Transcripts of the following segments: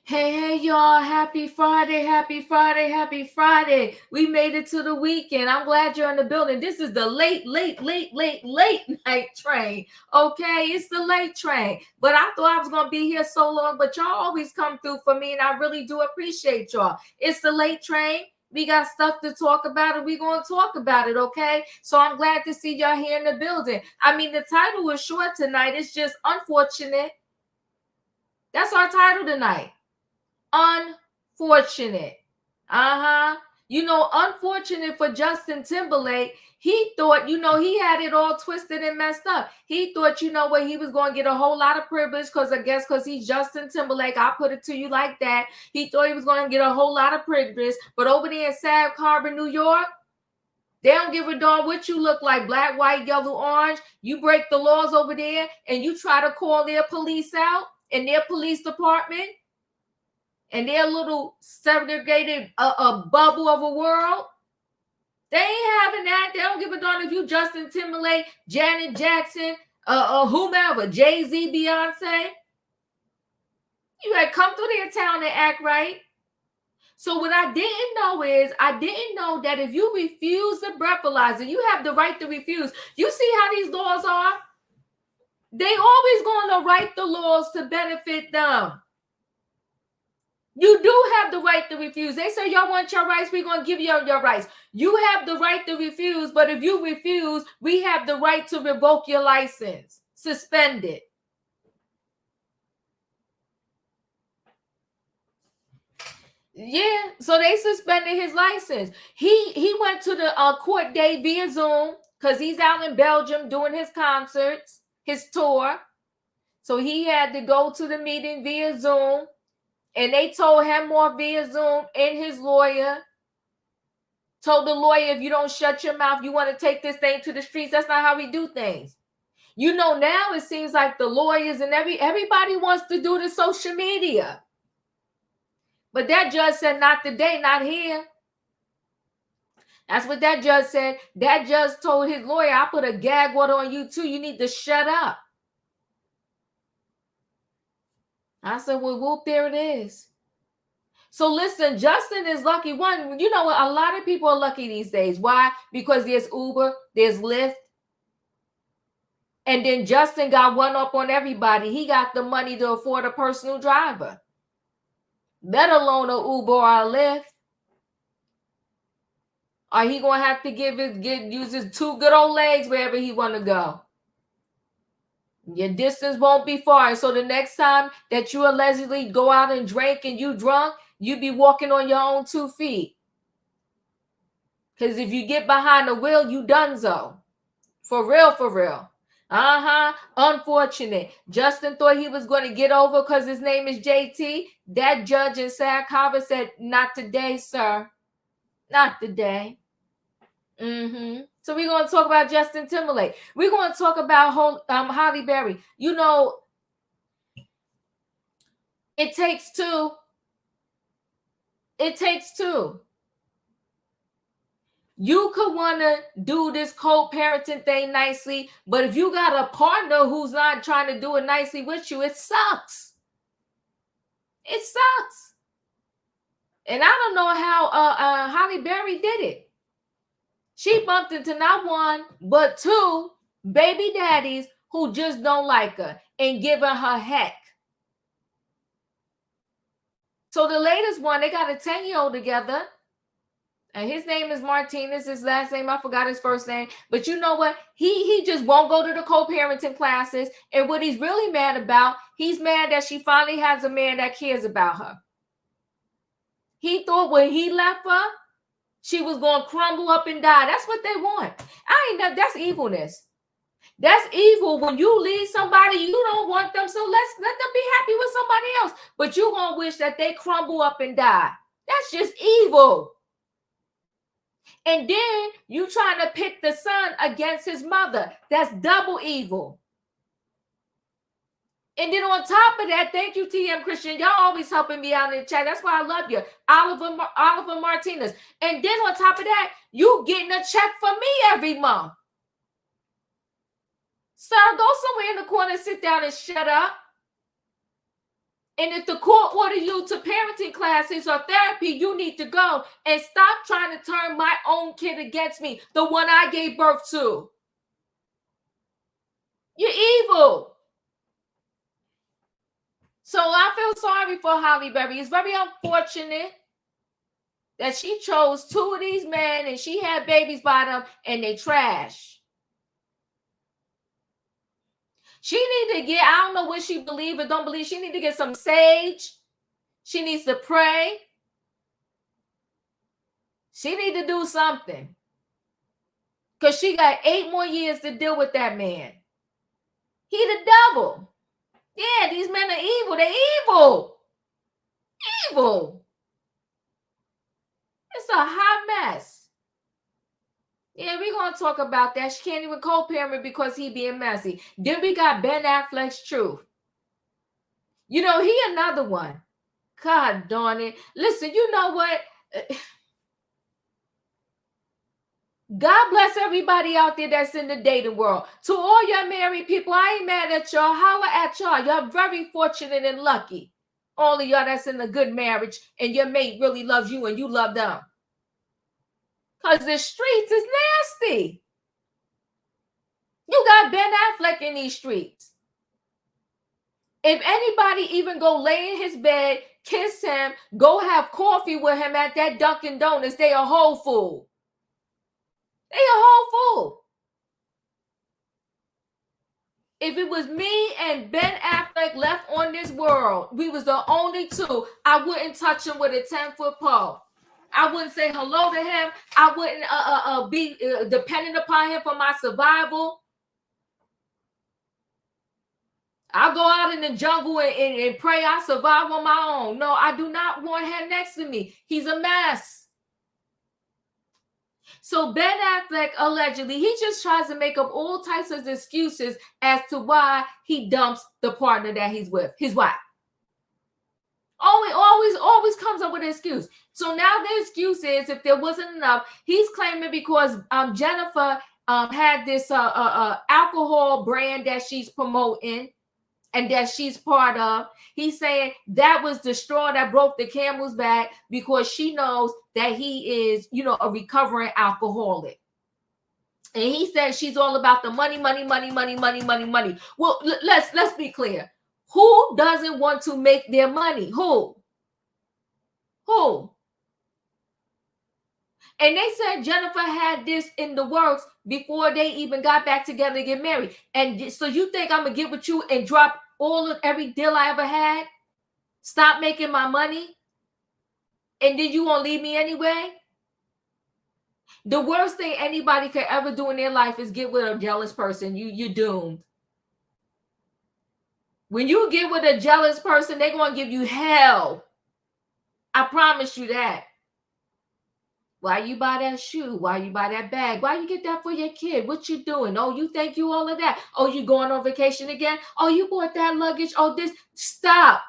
Hey, y'all. Happy Friday. Happy Friday. Happy Friday. We made it to the weekend. I'm glad you're in the building. This is the late night train. Okay, it's the late train. But I thought I was going to be here so long, but y'all always come through for me, and I really do appreciate y'all. It's the late train. We got stuff to talk about, and we're going to talk about it, okay? So I'm glad to see y'all here in the building. I mean, the title is short tonight. It's just unfortunate. That's our title tonight. Unfortunate. Unfortunate for Justin Timberlake. He thought, he had it all twisted and messed up. He thought, he was going to get a whole lot of privilege because he's Justin Timberlake. I'll put it to you like that. He thought he was going to get a whole lot of privilege. But over there in Sag Harbor, New York, they don't give a darn what you look like, black, white, yellow, orange. You break the laws over there and you try to call their police out in their police department. And their little segregated a bubble of a world, they ain't having that. They don't give a darn if you Justin Timberlake, Janet Jackson, whomever, Jay-Z, Beyonce. You gotta come through their town and act right. So what I didn't know is, I didn't know that if you refuse the breathalyzer, you have the right to refuse. You see how these laws are? They always going to write the laws to benefit them. You do have the right to refuse. They say, y'all want your rights, we're going to give you your rights. You have the right to refuse, but if you refuse, we have the right to revoke your license, suspend it. Yeah, so they suspended his license. He went to the court date via Zoom because he's out in Belgium doing his concerts, his tour. So he had to go to the meeting via Zoom. And they told him off via Zoom, and his lawyer told the lawyer, if you don't shut your mouth, you want to take this thing to the streets. That's not how we do things. Now it seems like the lawyers and everybody wants to do the social media. But that judge said, not today, not here. That's what that judge said. That judge told his lawyer, I put a gag order on you too. You need to shut up. I said, well, whoop, there it is. So listen, Justin is lucky. One, you know what? A lot of people are lucky these days. Why? Because there's Uber, there's Lyft. And then Justin got one up on everybody. He got the money to afford a personal driver, let alone an Uber or a Lyft. Or he going to have to use his two good old legs wherever he want to go. Your distance won't be far. So the next time that you allegedly go out and drink and you drunk, you be walking on your own 2 feet. Because if you get behind the wheel, you donezo. For real, for real. Unfortunate. Justin thought he was going to get over because his name is JT. That judge in Sag Harbor said, not today, sir. Not today. So we're going to talk about Justin Timberlake. We're going to talk about Halle Berry. It takes two. It takes two. You could want to do this co-parenting thing nicely, but if you got a partner who's not trying to do it nicely with you, it sucks. It sucks. And I don't know how Halle Berry did it. She bumped into not one, but two baby daddies who just don't like her and giving her heck. So the latest one, they got a 10-year-old together. And his name is Martinez. His last name, I forgot his first name. But you know what? He just won't go to the co-parenting classes. And what he's really mad about, he's mad that she finally has a man that cares about her. He thought when he left her, she was going to crumble up and die. That's what they want. That's evilness. That's evil. When you leave somebody, you don't want them. So let them be happy with somebody else. But you're going to wish that they crumble up and die. That's just evil. And then you trying to pit the son against his mother. That's double evil. And then on top of that, thank you, TM Christian. Y'all always helping me out in the chat. That's why I love you. Oliver Martinez. And then on top of that, you getting a check from me every month. Sir, go somewhere in the corner and sit down and shut up. And if the court order you to parenting classes or therapy, you need to go and stop trying to turn my own kid against me, the one I gave birth to. You're evil. So I feel sorry for Halle Berry. It's very unfortunate that she chose two of these men and she had babies by them and they trash. She need to get, I don't know what she believe or don't believe. She need to get some sage. She needs to pray. She need to do something. Because she got 8 more years to deal with that man. He the devil. Yeah, these men are evil. They're evil. Evil. It's a hot mess. Yeah, we're going to talk about that. She can't even co-parent because he being messy. Then we got Ben Affleck's truth. You know, he another one. God darn it. Listen, you know what? God bless everybody out there that's in the dating world. To all your married people, I ain't mad at y'all. Holla at y'all. Y'all very fortunate and lucky. All of y'all that's in a good marriage and your mate really loves you and you love them. Because the streets is nasty. You got Ben Affleck in these streets. If anybody even go lay in his bed, kiss him, go have coffee with him at that Dunkin' Donuts, they a whole fool. They a whole fool. If it was me and Ben Affleck left on this world, we was the only two, I wouldn't touch him with a 10-foot pole. I wouldn't say hello to him. I wouldn't be dependent upon him for my survival. I'll go out in the jungle and pray I survive on my own. No, I do not want him next to me. He's a mess. So Ben Affleck, allegedly, he just tries to make up all types of excuses as to why he dumps the partner that he's with, his wife. Always comes up with an excuse. So now the excuse is, if there wasn't enough, he's claiming because Jennifer had this alcohol brand that she's promoting and that she's part of. He's saying that was the straw that broke the camel's back because she knows that he is, a recovering alcoholic. And he said she's all about the money. Well, let's be clear. Who doesn't want to make their money? Who? And they said Jennifer had this in the works before they even got back together to get married. And so you think I'm going to get with you and drop every deal I ever had? Stop making my money? And then you won't leave me anyway? The worst thing anybody could ever do in their life is get with a jealous person. You're doomed. When you get with a jealous person, they're going to give you hell. I promise you that. Why you buy that shoe? Why you buy that bag? Why you get that for your kid? What you doing? Oh, you think you all of that? Oh, you going on vacation again? Oh, you bought that luggage? Oh, this. Stop.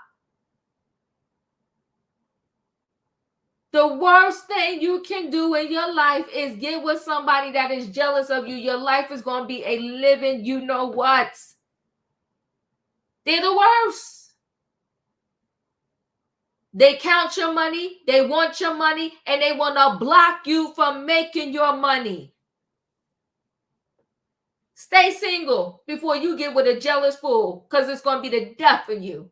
The worst thing you can do in your life is get with somebody that is jealous of you. Your life is going to be a living you-know-what. They're the worst. They count your money, they want your money, and they want to block you from making your money. Stay single before you get with a jealous fool, because it's going to be the death of you.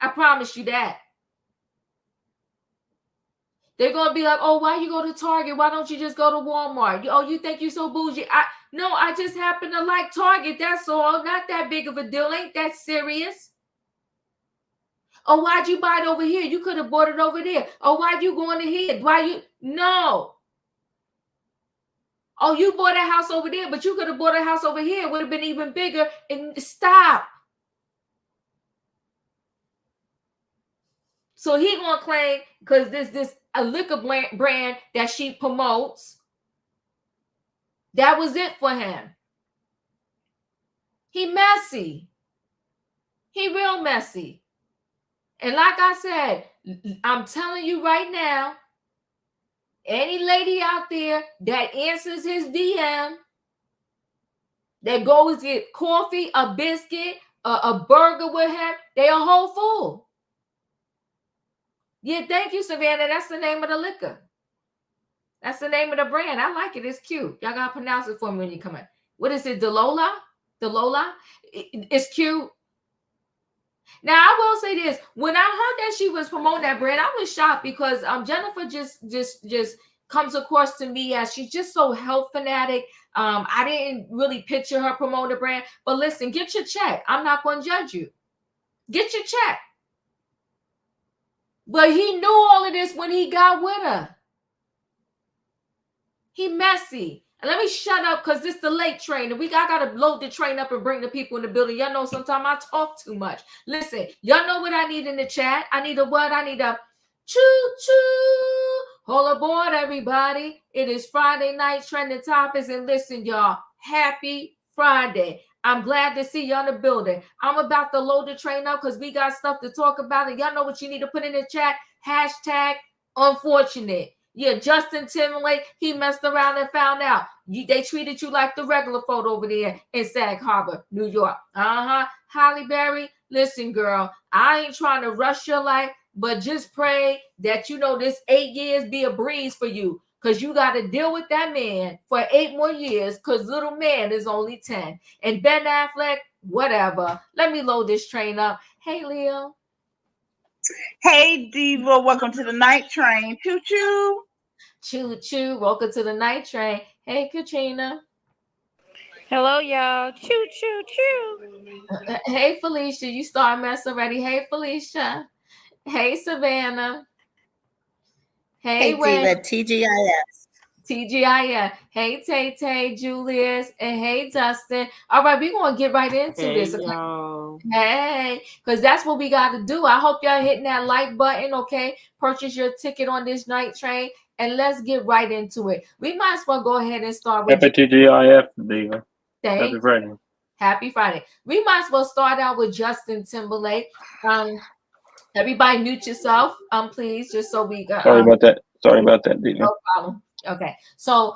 I promise you that. They're going to be like, oh, why you go to Target? Why don't you just go to Walmart? You think you're so bougie? No, I just happen to like Target. That's all. Not that big of a deal. Ain't that serious? Oh, why'd you buy it over here? You could have bought it over there. Oh, why'd you going to here? Why you? No. Oh, you bought a house over there, but you could have bought a house over here. It would have been even bigger. And stop. So he gonna claim because this a liquor brand that she promotes. That was it for him. He messy. He real messy. And like I said, I'm telling you right now, any lady out there that answers his DM, that goes get coffee, a biscuit, a burger with him, they a whole fool. Yeah, thank you, Savannah. That's the name of the liquor. That's the name of the brand. I like it. It's cute. Y'all gotta pronounce it for me when you come in. What is it? Delola? Delola? It's cute. Now I will say this: when I heard that she was promoting that brand, I was shocked because Jennifer just comes across to me as she's just so health fanatic. I didn't really picture her promoting the brand, but listen, get your check. I'm not going to judge you. Get your check. But he knew all of this when he got with her. He messy. And let me shut up because this is the late train. And I got to load the train up and bring the people in the building. Y'all know sometimes I talk too much. Listen, y'all know what I need in the chat? I need a what? I need a choo-choo. Hold aboard, everybody. It is Friday night trending topics. And listen, y'all, happy Friday. I'm glad to see you in the building. I'm about to load the train up because we got stuff to talk about. And y'all know what you need to put in the chat. Hashtag unfortunate. Yeah, Justin Timberlake, he messed around and found out. They treated you like the regular photo over there in Sag Harbor, New York. Halle Berry, listen, girl, I ain't trying to rush your life, but just pray that, this 8 years be a breeze for you, because you got to deal with that man for 8 more years, because little man is only 10. And Ben Affleck, whatever. Let me load this train up. Hey, Leo. Hey, Diva, welcome to the night train. Choo-choo. Choo-choo. Welcome to the night train. Hey, Katrina. Hello, y'all. Choo-choo-choo. Hey, Felicia. You start mess already. Hey, Felicia. Hey, Savannah. Hey, Diva, TGIS. TGIF. Hey, Tay, Julius, and hey, Dustin. All right, we're going to get right into this. Y'all. Hey, because that's what we got to do. I hope y'all hitting that like button, okay? Purchase your ticket on this night train, and let's get right into it. We might as well go ahead and start with Happy TGIF, Diva. Happy Friday. Happy Friday. We might as well start out with Justin Timberlake. Everybody mute yourself, please, just so we got. Sorry about that, Diva. No problem. Okay, so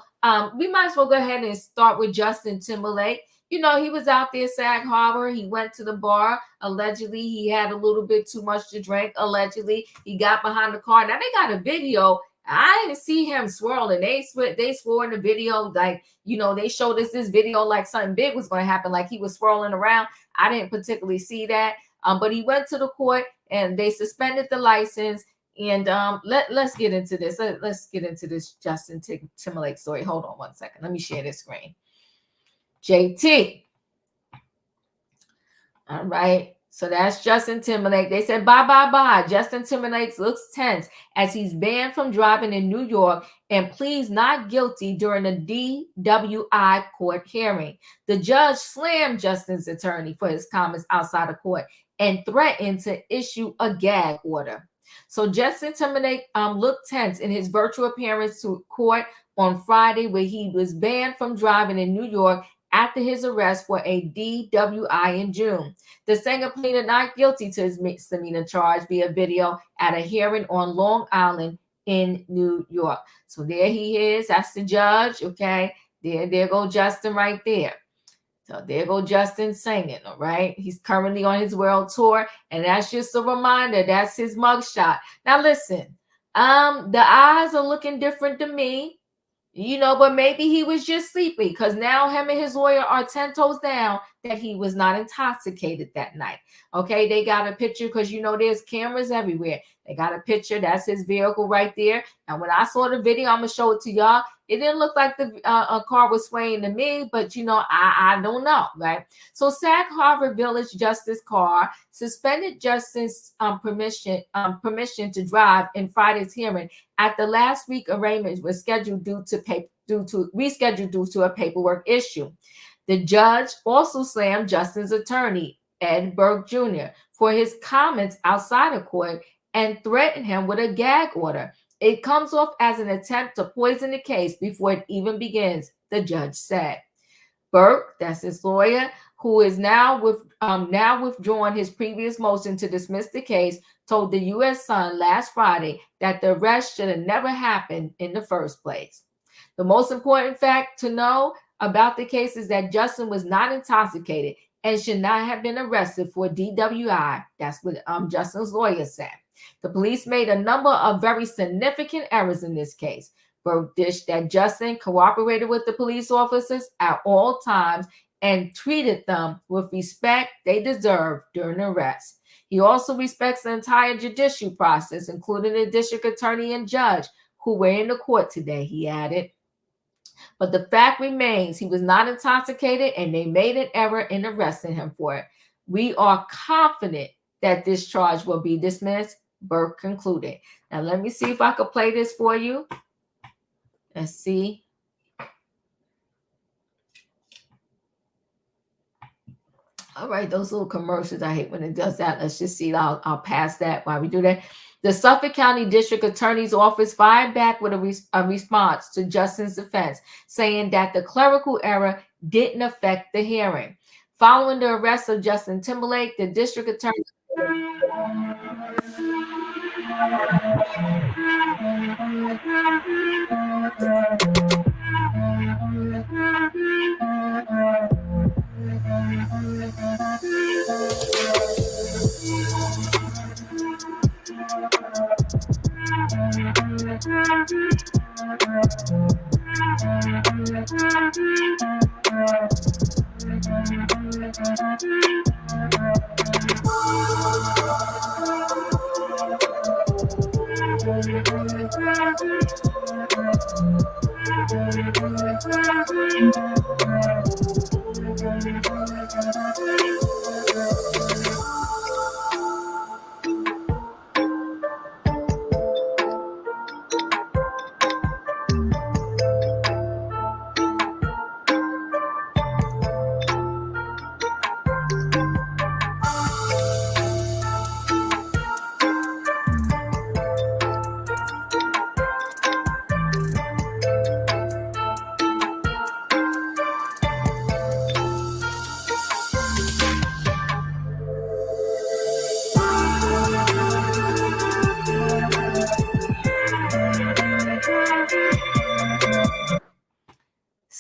we might as well go ahead and start with Justin Timberlake. He was out there, Sag Harbor. He went to the bar. Allegedly, he had a little bit too much to drink. Allegedly, he got behind the car. Now they got a video. I didn't see him swirling. They swore in the video, like, they showed us this video like something big was going to happen, like he was swirling around. I didn't particularly see that. But he went to the court and they suspended the license. And let's get into this. Let's get into this Justin Timberlake story. Hold on one second. Let me share this screen. JT. All right. So that's Justin Timberlake. They said, bye. Justin Timberlake looks tense as he's banned from driving in New York and pleads not guilty during a DWI court hearing. The judge slammed Justin's attorney for his comments outside of court and threatened to issue a gag order. So Justin Timberlake looked tense in his virtual appearance to court on Friday, where he was banned from driving in New York after his arrest for a DWI in June. The singer pleaded not guilty to his misdemeanor charge via video at a hearing on Long Island in New York. So there he is. That's the judge. Okay. There go Justin right there. So there go Justin singing, all right? He's currently on his world tour, and that's just a reminder. That's his mugshot. Now listen, the eyes are looking different to me. But maybe he was just sleepy, because now him and his lawyer are 10 toes down that he was not intoxicated that night. Okay, they got a picture, because there's cameras everywhere. They got a picture. That's his vehicle right there. And when I saw the video, I'm going to show it to y'all. It didn't look like the a car was swaying to me, but I don't know, right? So Sag Harbor Village Justice Carr suspended Justin's permission to drive in Friday's hearing at the last week arraignment was scheduled due to a paperwork issue. The judge also slammed Justin's attorney, Ed Burke Jr., for his comments outside of court and threatened him with a gag order. It comes off as an attempt to poison the case before it even begins, the judge said. Burke, that's his lawyer, who is now withdrawn his previous motion to dismiss the case, told the U.S. Sun last Friday that the arrest should have never happened in the first place. The most important fact to know about the case is that Justin was not intoxicated and should not have been arrested for DWI. That's what Justin's lawyer said. The police made a number of very significant errors in this case. Burke dished that Justin cooperated with the police officers at all times and treated them with respect they deserved during the arrest. He also respects the entire judicial process, including the district attorney and judge who were in the court today, he added. But the fact remains he was not intoxicated and they made an error in arresting him for it. We are confident that this charge will be dismissed, Burke concluded. Now let me see if I could play this for you. Let's see. All right, those little commercials, I hate when it does that. Let's just see. I'll pass that while we do that. The Suffolk County District Attorney's Office fired back with a response to Justin's defense, saying that the clerical error didn't affect the hearing. Following the arrest of Justin Timberlake, the district attorney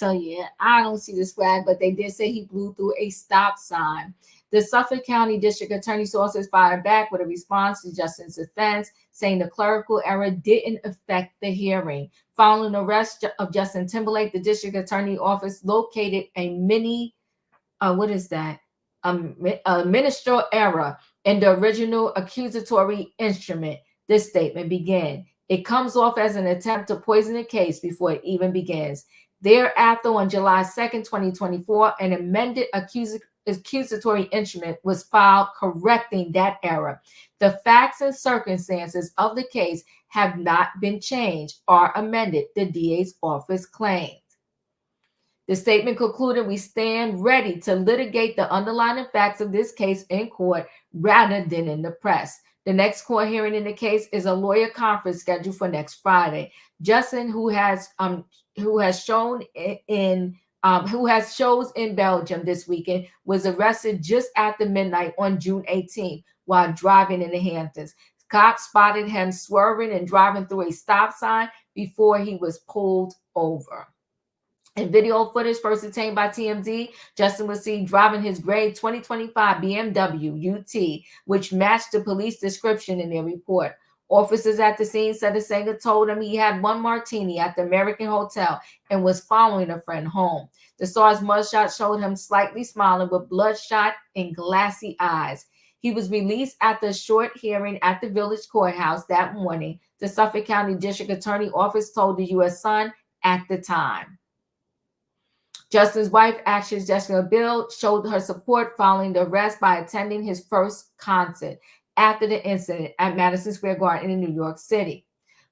So, yeah, I don't see this flag, but they did say he blew through a stop sign. The Suffolk County District Attorney's Office fired back with a response to Justin's defense, saying the clerical error didn't affect the hearing. Following the arrest of Justin Timberlake, the District Attorney Office located a ministerial error in the original accusatory instrument. This statement began. It comes off as an attempt to poison the case before it even begins. Thereafter, on July 2nd, 2024, an amended accusatory instrument was filed correcting that error. The facts and circumstances of the case have not been changed or amended, the DA's office claimed. The statement concluded, we stand ready to litigate the underlying facts of this case in court rather than in the press. The next court hearing in the case is a lawyer conference scheduled for next Friday. Justin, who has shows in Belgium this weekend, was arrested just after midnight on June 18th while driving in the Hamptons. Cops spotted him swerving and driving through a stop sign before he was pulled over. In video footage first obtained by TMZ, Justin was seen driving his gray 2025 BMW UT, which matched the police description in their report. Officers at the scene said the singer told him he had one martini at the American Hotel and was following a friend home. The star's mugshot showed him slightly smiling with bloodshot and glassy eyes. He was released after a short hearing at the village courthouse that morning, the Suffolk County District Attorney Office told the U.S. Sun at the time. Justin's wife, actress Jessica Biel, showed her support following the arrest by attending his first concert after the incident at Madison Square Garden in New York City.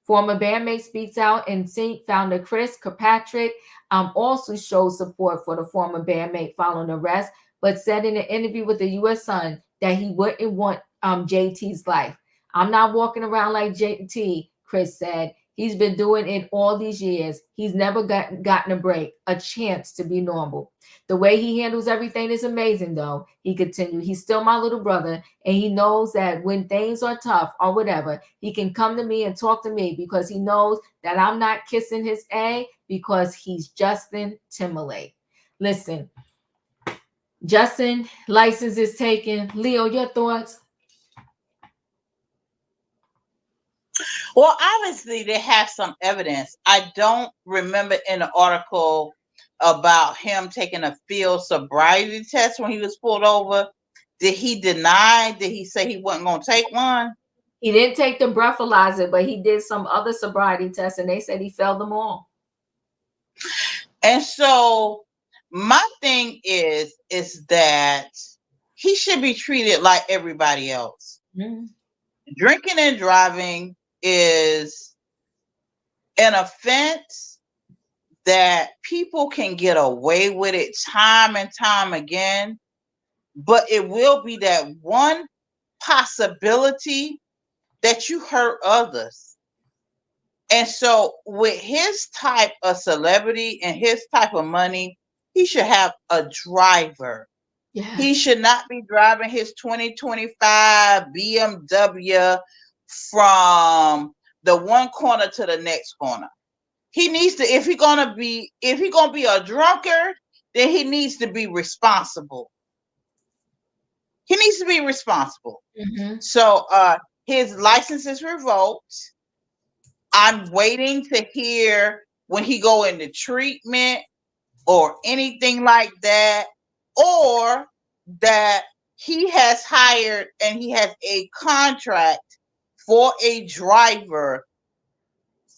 Former bandmate Speaks Out and Sync founder Chris Kirkpatrick also showed support for the former bandmate following the arrest, but said in an interview with the U.S. Sun that he wouldn't want JT's life. I'm not walking around like JT, Chris said. He's been doing it all these years. He's never gotten a break, a chance to be normal. The way he handles everything is amazing, though. He continued, he's still my little brother, and he knows that when things are tough or whatever, he can come to me and talk to me because he knows that I'm not kissing his A because he's Justin Timberlake. Listen, Justin, license is taken. Leo, your thoughts? Well, obviously they have some evidence. I don't remember in the article about him taking a field sobriety test when he was pulled over. Did he deny? Did he say he wasn't going to take one? He didn't take the breathalyzer, but he did some other sobriety tests, and they said he failed them all. And so my thing is that he should be treated like everybody else. Mm-hmm. Drinking and driving is an offense that people can get away with it time and time again, but it will be that one possibility that you hurt others. And so with his type of celebrity and his type of money, he should have a driver. Yes. He should not be driving his 2025 BMW from the one corner to the next corner. He needs to, if he's gonna be a drunkard, then he needs to be responsible. He needs to be responsible. Mm-hmm. So his license is revoked. I'm waiting to hear when he go into treatment or anything like that, or that he has hired and he has a contract for a driver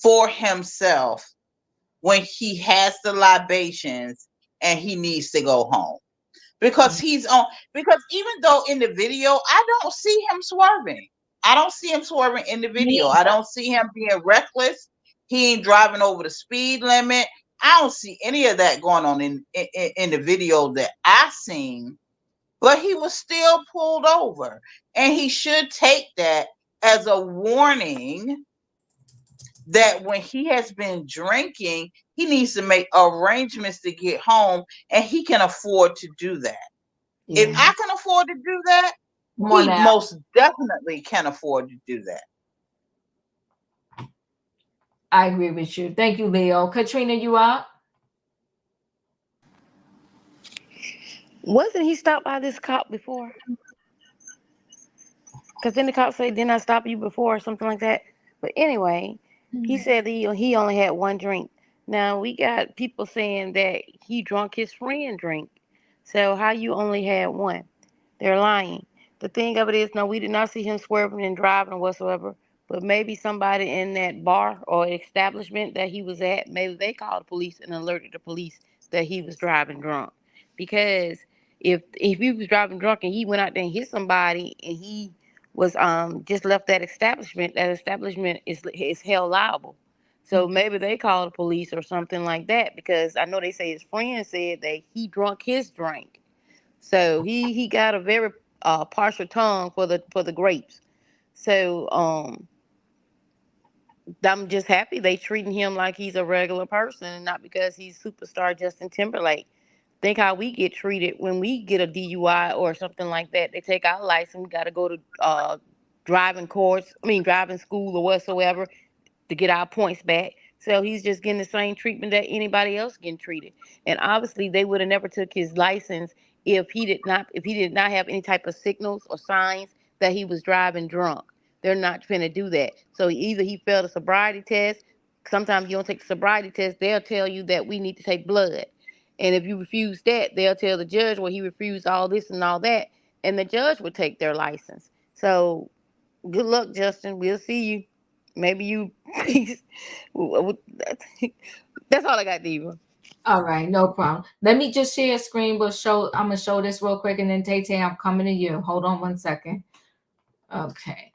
for himself when he has the libations and he needs to go home. Because because even though in the video, I don't see him swerving. I don't see him swerving in the video. I don't see him being reckless. He ain't driving over the speed limit. I don't see any of that going on in the video that I seen, but he was still pulled over, and he should take that as a warning that when he has been drinking, he needs to make arrangements to get home, and he can afford to do that. Yeah. If I can afford to do that, he most definitely can afford to do that. I agree with you. Thank you, Leo. Katrina, you up? Wasn't he stopped by this cop before? Because then the cop said, didn't I stop you before or something like that? But anyway, he said that he only had one drink. Now, we got people saying that he drunk his friend drink. So how you only had one? They're lying. The thing of it is, no, we did not see him swerving and driving or whatsoever. But maybe somebody in that bar or establishment that he was at, maybe they called the police and alerted the police that he was driving drunk. Because if he was driving drunk and he went out there and hit somebody and he was just left that establishment is held liable. So maybe they called the police or something like that, because I know they say his friend said that he drunk his drink. So he got a very partial tongue for the grapes. So I'm just happy they treating him like he's a regular person and not because he's superstar Justin Timberlake. Think how we get treated when we get a DUI or something like that. They take our license, we got to go to driving school or whatsoever to get our points back. So he's just getting the same treatment that anybody else getting treated. And obviously they would have never took his license if he did not have any type of signals or signs that he was driving drunk. They're not finna do that. So either he failed a sobriety test. Sometimes you don't take the sobriety test. They'll tell you that we need to take blood. And if you refuse that, they'll tell the judge, well, he refused all this and all that. And the judge would take their license. So good luck, Justin. We'll see you. Maybe you. That's all I got, Diva. All right, no problem. Let me just share a screen. I'm gonna show this real quick, and then Tay Tay, I'm coming to you. Hold on one second. Okay.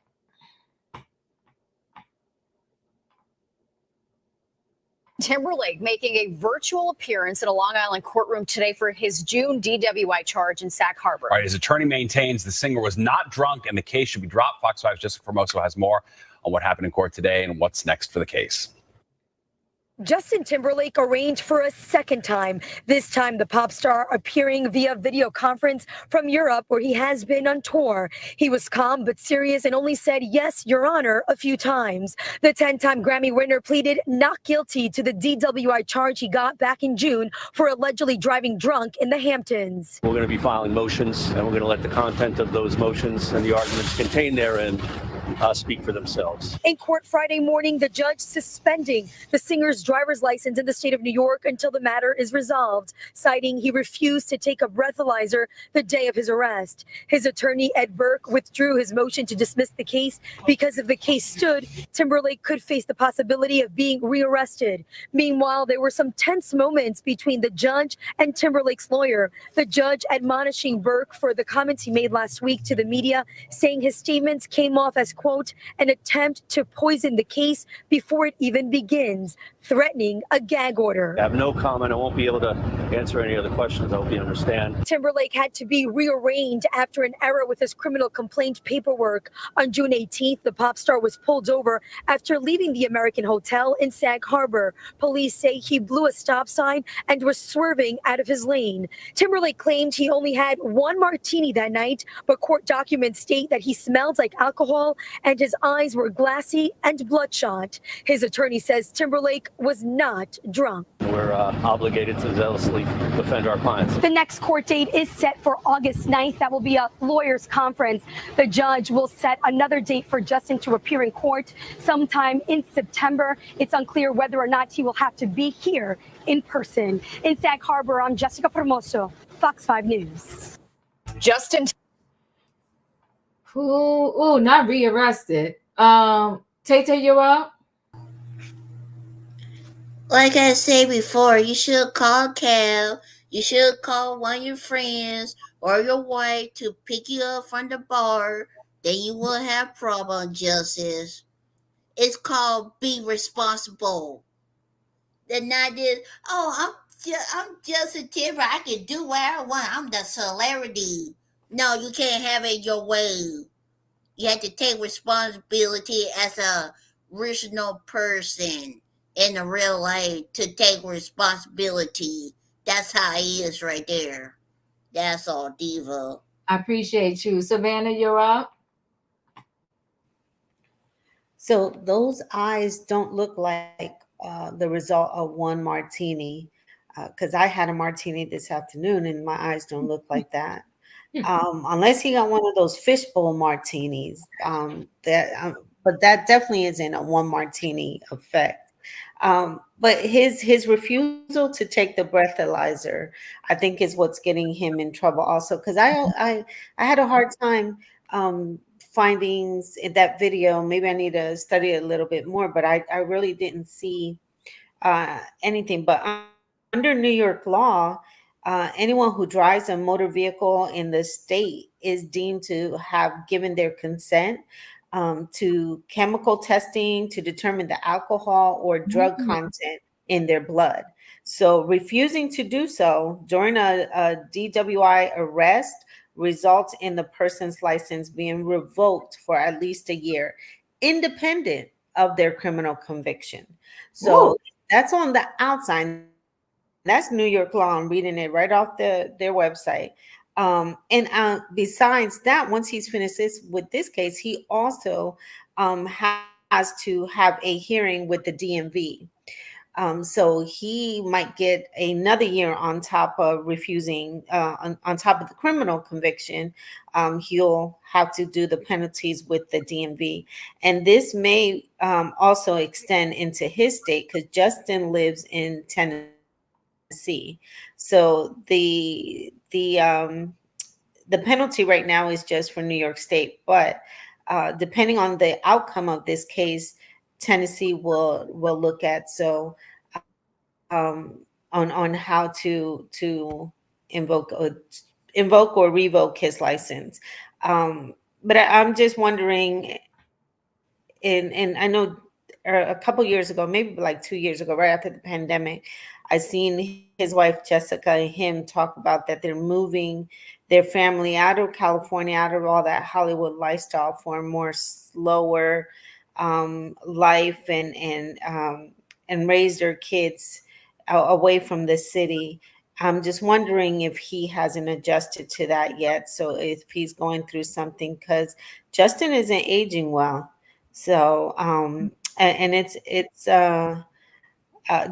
Timberlake making a virtual appearance in a Long Island courtroom today for his June DWI charge in Sag Harbor. All right, his attorney maintains the singer was not drunk and the case should be dropped. Fox 5's Jessica Formoso has more on what happened in court today and what's next for the case. Justin Timberlake arraigned for a second time. This time, the pop star appearing via video conference from Europe, where he has been on tour. He was calm but serious and only said, "Yes, Your Honor," a few times. The 10-time Grammy winner pleaded not guilty to the DWI charge he got back in June for allegedly driving drunk in the Hamptons. We're going to be filing motions, and we're going to let the content of those motions and the arguments contained therein speak for themselves. In court Friday morning, the judge suspending the singer's driver's license in the state of New York until the matter is resolved, citing he refused to take a breathalyzer the day of his arrest. His attorney, Ed Burke, withdrew his motion to dismiss the case because if the case stood, Timberlake could face the possibility of being rearrested. Meanwhile, there were some tense moments between the judge and Timberlake's lawyer, the judge admonishing Burke for the comments he made last week to the media, saying his statements came off as, quote, an attempt to poison the case before it even begins, threatening a gag order. I have no comment. I won't be able to answer any other questions. I hope you understand. Timberlake had to be rearranged after an error with his criminal complaint paperwork. On June 18th, the pop star was pulled over after leaving the American Hotel in Sag Harbor. Police say he blew a stop sign and was swerving out of his lane. Timberlake claimed he only had one martini that night, but court documents state that he smelled like alcohol and his eyes were glassy and bloodshot. His attorney says Timberlake was not drunk. We're obligated to zealously defend our clients. The next court date is set for August 9th. That will be a lawyers' conference. The judge will set another date for Justin to appear in court sometime in September. It's unclear whether or not he will have to be here in person. In Sag Harbor, I'm Jessica Formoso, Fox 5 News. Justin Ooh, not rearrested. Tay Tay, you're up. Like I said before, you should call Cal. You should call one of your friends or your wife to pick you up from the bar. Then you won't have problem, Justice. It's called be responsible. Then not just, oh, I'm Justin Timber. I can do what I want. I'm the celebrity. No, you can't have it your way. You have to take responsibility as a original person in the real life to take responsibility. That's how he is right there. That's all, Diva. I appreciate you. Savannah, you're up. So those eyes don't look like the result of one martini, because I had a martini this afternoon and my eyes don't look like that. Unless he got one of those fishbowl martinis, but that definitely isn't a one martini effect. But his refusal to take the breathalyzer, I think, is what's getting him in trouble also. Because I had a hard time findings in that video. Maybe I need to study it a little bit more, but I really didn't see anything. But under New York law, anyone who drives a motor vehicle in the state is deemed to have given their consent to chemical testing to determine the alcohol or drug content in their blood. So refusing to do so during a DWI arrest results in the person's license being revoked for at least a year, independent of their criminal conviction. So that's on the outside. That's New York law. I'm reading it right off their website. And besides that, once he's finished with this case, he also has to have a hearing with the DMV. So he might get another year on top of refusing, on top of the criminal conviction. He'll have to do the penalties with the DMV. And this may also extend into his state because Justin lives in Tennessee. So the penalty right now is just for New York State, but depending on the outcome of this case, Tennessee will look at on how to invoke or revoke his license. But I'm just wondering, and I know a couple years ago, maybe like 2 years ago, right after the pandemic, I seen his wife Jessica and him talk about that they're moving their family out of California, out of all that Hollywood lifestyle for a more slower life, and raise their kids away from the city. I'm just wondering if he hasn't adjusted to that yet. So if he's going through something, because Justin isn't aging well. So and it's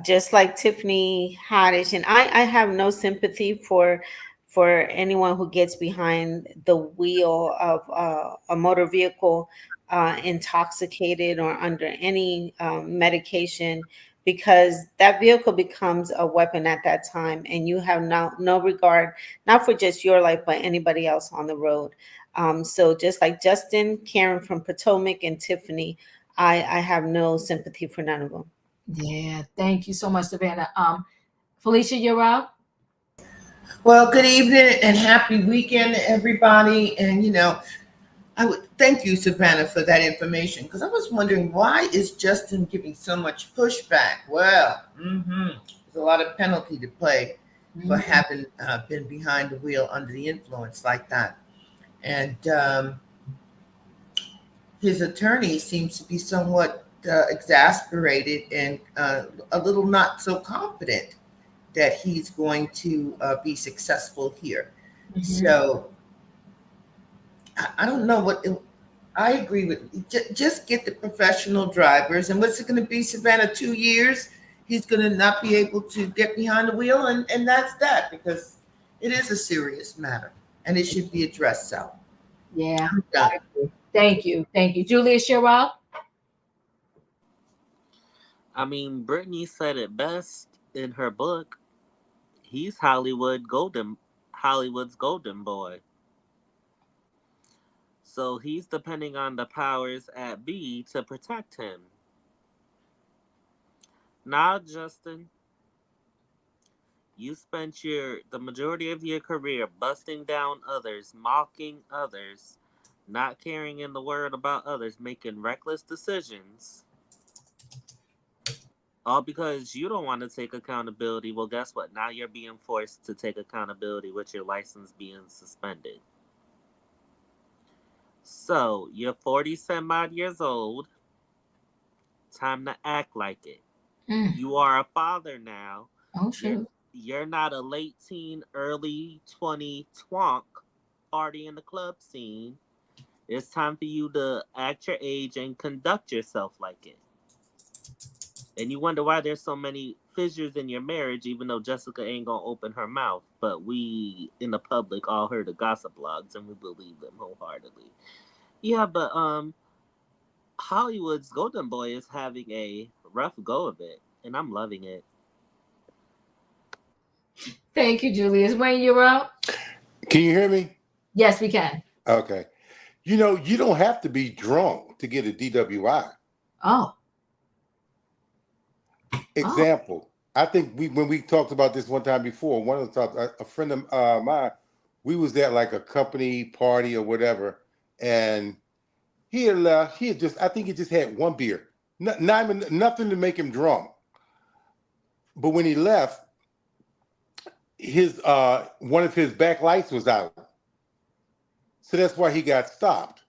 just like Tiffany Haddish, and I have no sympathy for anyone who gets behind the wheel of a motor vehicle intoxicated or under any medication, because that vehicle becomes a weapon at that time, and you have no regard, not for just your life, but anybody else on the road. So just like Justin, Karen from Potomac, and Tiffany, I have no sympathy for none of them. Yeah, thank you so much, Savannah. Felicia, you're up. Well, good evening and happy weekend, everybody. And I would thank you, Savannah, for that information, because I was wondering, why is Justin giving so much pushback? Well, there's a lot of penalty to pay for having been behind the wheel under the influence like that. And his attorney seems to be somewhat exasperated and a little not so confident that he's going to be successful here. So I don't know what I agree with. Just get the professional drivers. And what's it going to be, Savannah? 2 years? He's going to not be able to get behind the wheel. And that's that, because it is a serious matter and it should be addressed. So, yeah. Thank you. Julius, you're up. I mean, Brittany said it best in her book. He's Hollywood's golden boy. So he's depending on the powers at be to protect him. Now, Justin, you spent the majority of your career busting down others, mocking others, not caring in the word about others, making reckless decisions. All because you don't want to take accountability. Well, guess what? Now you're being forced to take accountability with your license being suspended. So, you're 40 some odd years old. Time to act like it. You are a father now. Oh, shoot. You're not a late teen, early 20 twonk party in the club scene. It's time for you to act your age and conduct yourself like it. And you wonder why there's so many fissures in your marriage, even though Jessica ain't gonna open her mouth. But we, in the public, all heard the gossip blogs and we believe them wholeheartedly. Yeah, but Hollywood's golden boy is having a rough go of it, and I'm loving it. Thank you, Julius. Wayne, you're up. Can you hear me? Yes, we can. Okay. You don't have to be drunk to get a DWI. Oh. Example. I think when we talked about this one time before, one of the times, a friend of mine, we was at like a company party or whatever, and he had left. I think he just had one beer, not even nothing to make him drunk. But when he left, his one of his back lights was out, so that's why he got stopped.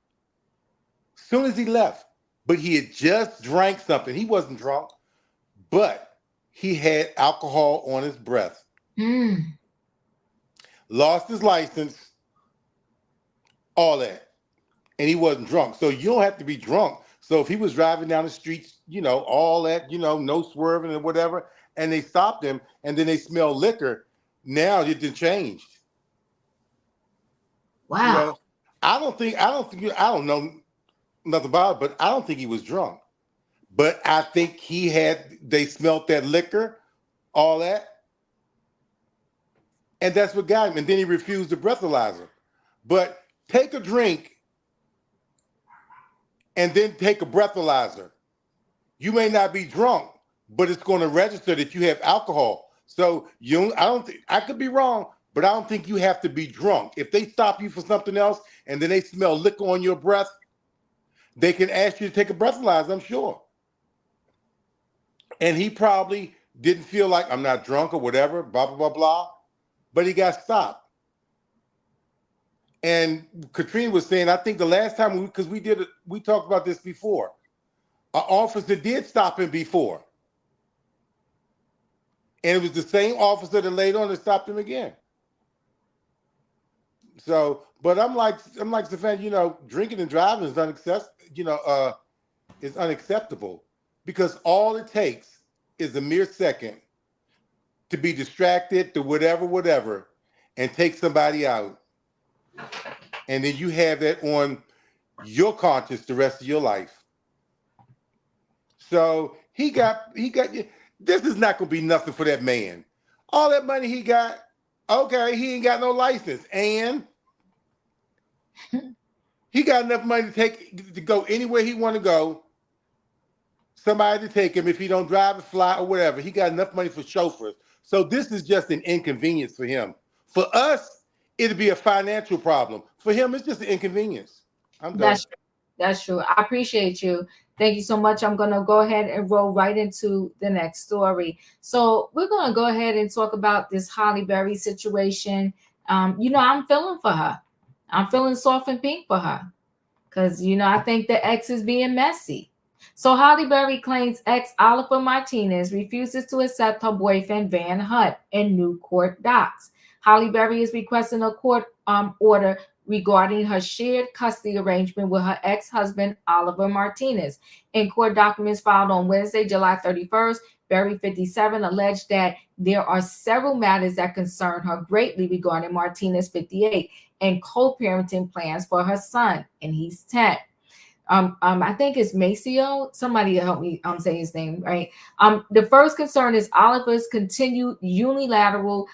As soon as he left, but he had just drank something. He wasn't drunk, but he had alcohol on his breath. Lost his license, all that, and he wasn't drunk. So you don't have to be drunk So if he was driving down the streets, all that, no swerving and whatever, and they stopped him, and then they smelled liquor, now it didn't change. Wow. I don't know nothing about it, but I don't think he was drunk. But I think they smelt that liquor, all that. And that's what got him. And then he refused the breathalyzer. But take a drink and then take a breathalyzer. You may not be drunk, but it's going to register that you have alcohol. So I could be wrong, but I don't think you have to be drunk. If they stop you for something else and then they smell liquor on your breath, they can ask you to take a breathalyzer, I'm sure. And he probably didn't feel like, I'm not drunk or whatever, blah, blah, blah, blah. But he got stopped. And Katrina was saying, I think the last time, because we talked about this before, an officer did stop him before. And it was the same officer that laid on and stopped him again. So, but I'm like Stefan, drinking and driving is unacceptable, because all it takes is a mere second to be distracted to whatever, and take somebody out. And then you have that on your conscience the rest of your life. So he got, this is not going to be nothing for that man. All that money he got, okay, he ain't got no license. And he got enough money to go anywhere he want to go. Somebody to take him if he don't drive or fly or whatever. He got enough money for chauffeurs. So this is just an inconvenience for him. For us, it'd be a financial problem. For him, it's just an inconvenience. I'm done. That's true. I appreciate you. Thank you so much. I'm going to go ahead and roll right into the next story. So we're going to go ahead and talk about this Halle Berry situation. I'm feeling for her. I'm feeling soft and pink for her because, I think the ex is being messy. So Halle Berry claims ex Oliver Martinez refuses to accept her boyfriend Van Hunt in new court docs. Halle Berry is requesting a court order regarding her shared custody arrangement with her ex-husband, Oliver Martinez. In court documents filed on Wednesday, July 31st, Berry, 57, alleged that there are several matters that concern her greatly regarding Martinez, 58, and co-parenting plans for her son, and he's 10. I think it's Maceo. Somebody help me say his name, right? The first concern is Oliver's continued unilateral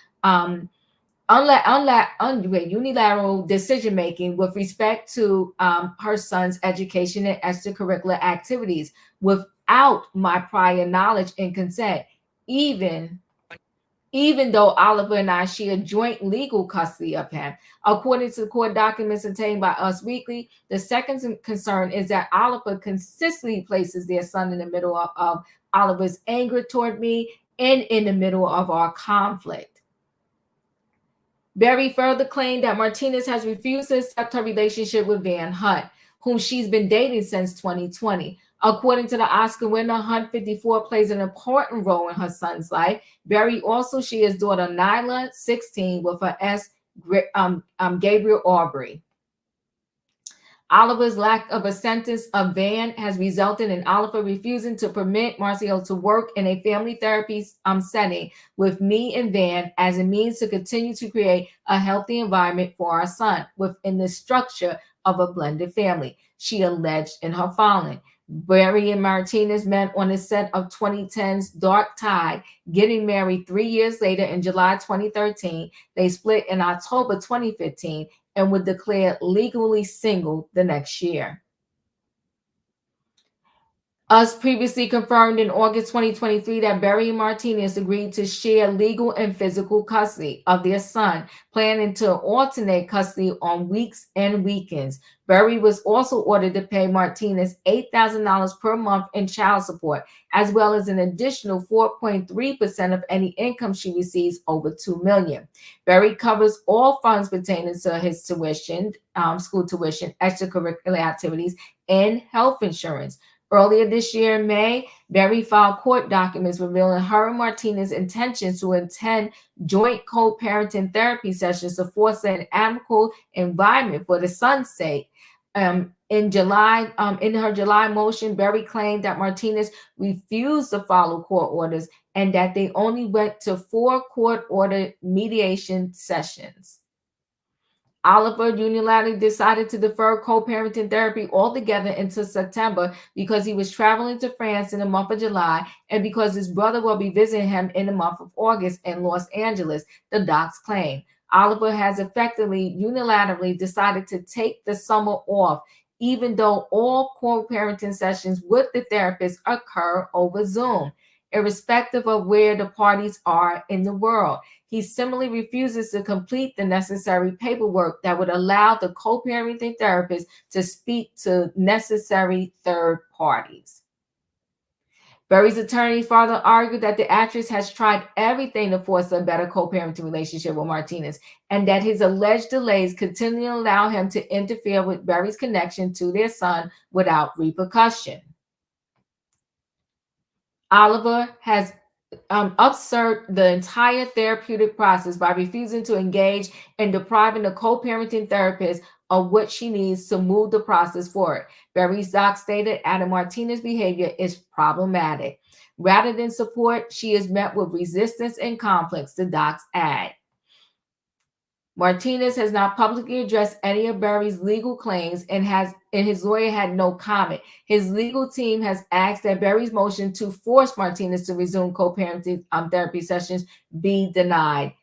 unilateral decision making with respect to her son's education and extracurricular activities without my prior knowledge and consent, even though Oliver and I share joint legal custody of him. According to the court documents obtained by Us Weekly, the second concern is that Oliver consistently places their son in the middle of Oliver's anger toward me and in the middle of our conflict. Berry further claimed that Martinez has refused to accept her relationship with Van Hunt, whom she's been dating since 2020. According to the Oscar winner, Hunt, 54, plays an important role in her son's life. Berry also shares daughter Nyla, 16, with her ex, Gabriel Aubrey. Oliver's lack of acceptance of Van has resulted in Oliver refusing to permit Marcel to work in a family therapy setting with me and Van as a means to continue to create a healthy environment for our son within the structure of a blended family, she alleged in her filing. Berry and Martinez met on the set of 2010's Dark Tide, getting married 3 years later in July 2013. They split in October 2015 and were declared legally single the next year. Us previously confirmed in August 2023 that Berry and Martinez agreed to share legal and physical custody of their son, planning to alternate custody on weeks and weekends. Berry was also ordered to pay Martinez $8,000 per month in child support, as well as an additional 4.3% of any income she receives over $2 million. Berry covers all funds pertaining to his tuition, school tuition, extracurricular activities, and health insurance. Earlier this year in May, Berry filed court documents revealing her and Martinez's intentions to attend joint co-parenting therapy sessions to foster an amicable environment for the son's sake. In her July motion, Berry claimed that Martinez refused to follow court orders and that they only went to 4 court-ordered mediation sessions. Oliver unilaterally decided to defer co-parenting therapy altogether until September because he was traveling to France in the month of July and because his brother will be visiting him in the month of August in Los Angeles, the docs claim. Oliver has effectively unilaterally decided to take the summer off, even though all co-parenting sessions with the therapist occur over Zoom, irrespective of where the parties are in the world. He similarly refuses to complete the necessary paperwork that would allow the co-parenting therapist to speak to necessary third parties. Berry's attorney further argued that the actress has tried everything to force a better co-parenting relationship with Martinez, and that his alleged delays continually allow him to interfere with Berry's connection to their son without repercussion. Oliver has absurd the entire therapeutic process by refusing to engage and depriving the co-parenting therapist of what she needs to move the process forward. Berry's doc stated Adam Martinez's behavior is problematic. Rather than support, she is met with resistance and conflicts, the docs add. Martinez has not publicly addressed any of Berry's legal claims and his lawyer had no comment. His legal team has asked that Berry's motion to force Martinez to resume co-parenting therapy sessions be denied.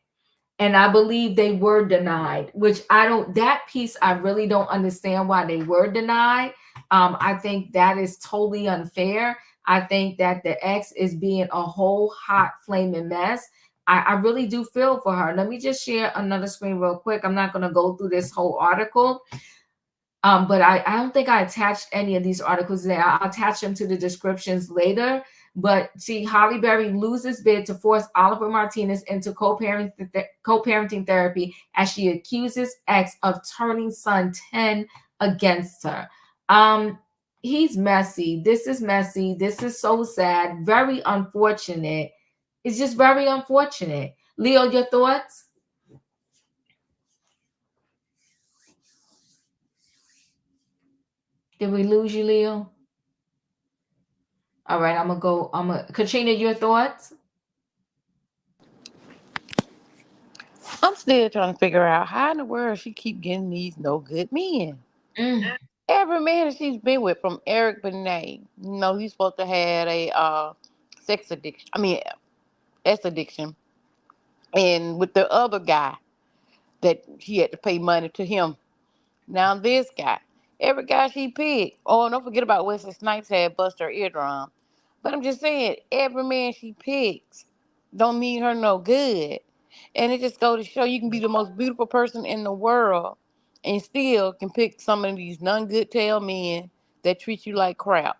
And I believe they were denied, which that piece I really don't understand why they were denied. I think that is totally unfair. I think that the ex is being a whole hot flaming mess. I really do feel for her. Let me just share another screen real quick. I'm not going to go through this whole article. But I don't think I attached any of these articles there. I'll attach them to the descriptions later. But see, Halle Berry loses bid to force Oliver Martinez into co-parenting therapy as she accuses ex of turning son 10 against her. He's messy. This is messy. This is so sad. Very unfortunate. It's just very unfortunate. Leo, your thoughts? Did we lose you, Leo? All right, I'm gonna Katrina, your thoughts? I'm still trying to figure out how in the world she keep getting these no good men. Every man that she's been with, from Eric Benet, he's supposed to have a sex addiction. S addiction. And with the other guy that she had to pay money to him. Now this guy. Every guy she picked. Oh, don't forget about Wesley Snipes had bust her eardrum. But I'm just saying, every man she picks don't mean her no good. And it just goes to show you can be the most beautiful person in the world and still can pick some of these non-good tail men that treat you like crap.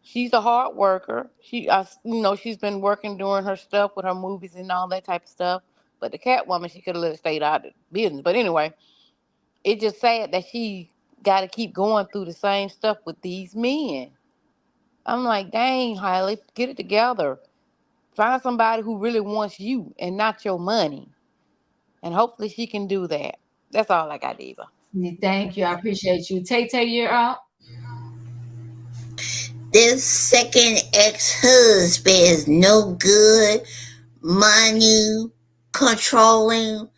She's a hard worker. She's been working doing her stuff with her movies and all that type of stuff. But the Catwoman, she could have let it stay out of business. But anyway, it's just sad that she got to keep going through the same stuff with these men. I'm like, dang, Halle, get it together. Find somebody who really wants you and not your money. And hopefully she can do that. That's all I got, Diva. Thank you. I appreciate you. Tay, you're out. This second ex-husband is no good, money, controlling,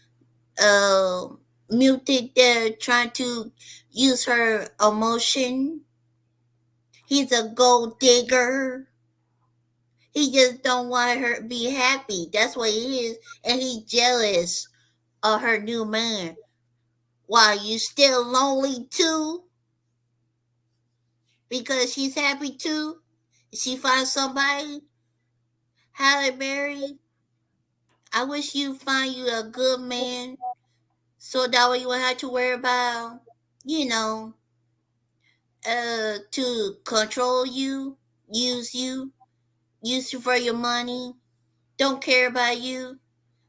muted, trying to use her emotion. He's a gold digger. He just don't want her to be happy. That's what he is. And he's jealous of her new man. Why, you still lonely too? Because she's happy too? She finds somebody? Halle Berry? I wish you find you a good man so that way you won't have to worry about, to control you, use you for your money, don't care about you.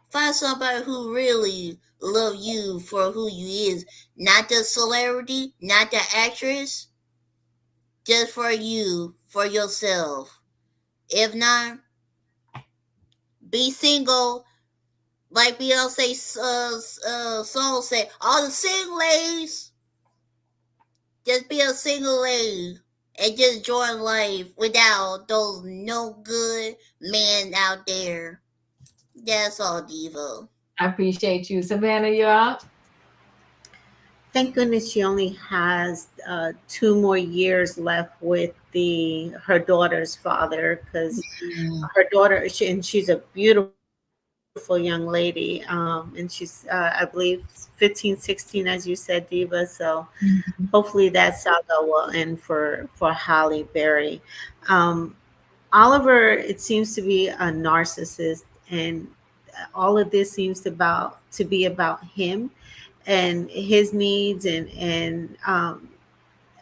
Find somebody who really love you for who you is, not the celebrity, not the actress, just for you, for yourself. If not, be single, like Beyonce song said. All the single ladies, Just be a single lady and just enjoy life without those no good men out there. That's all, Diva. I appreciate you. Savannah, you're up. Thank goodness she only has 2 more years left with her daughter's father, because her daughter, and she's a beautiful young lady, and she's I believe 15, 16, as you said, Diva. So hopefully that saga will end for Halle Berry. Um, Oliver, it seems to be a narcissist, and all of this seems to be about him and his needs, and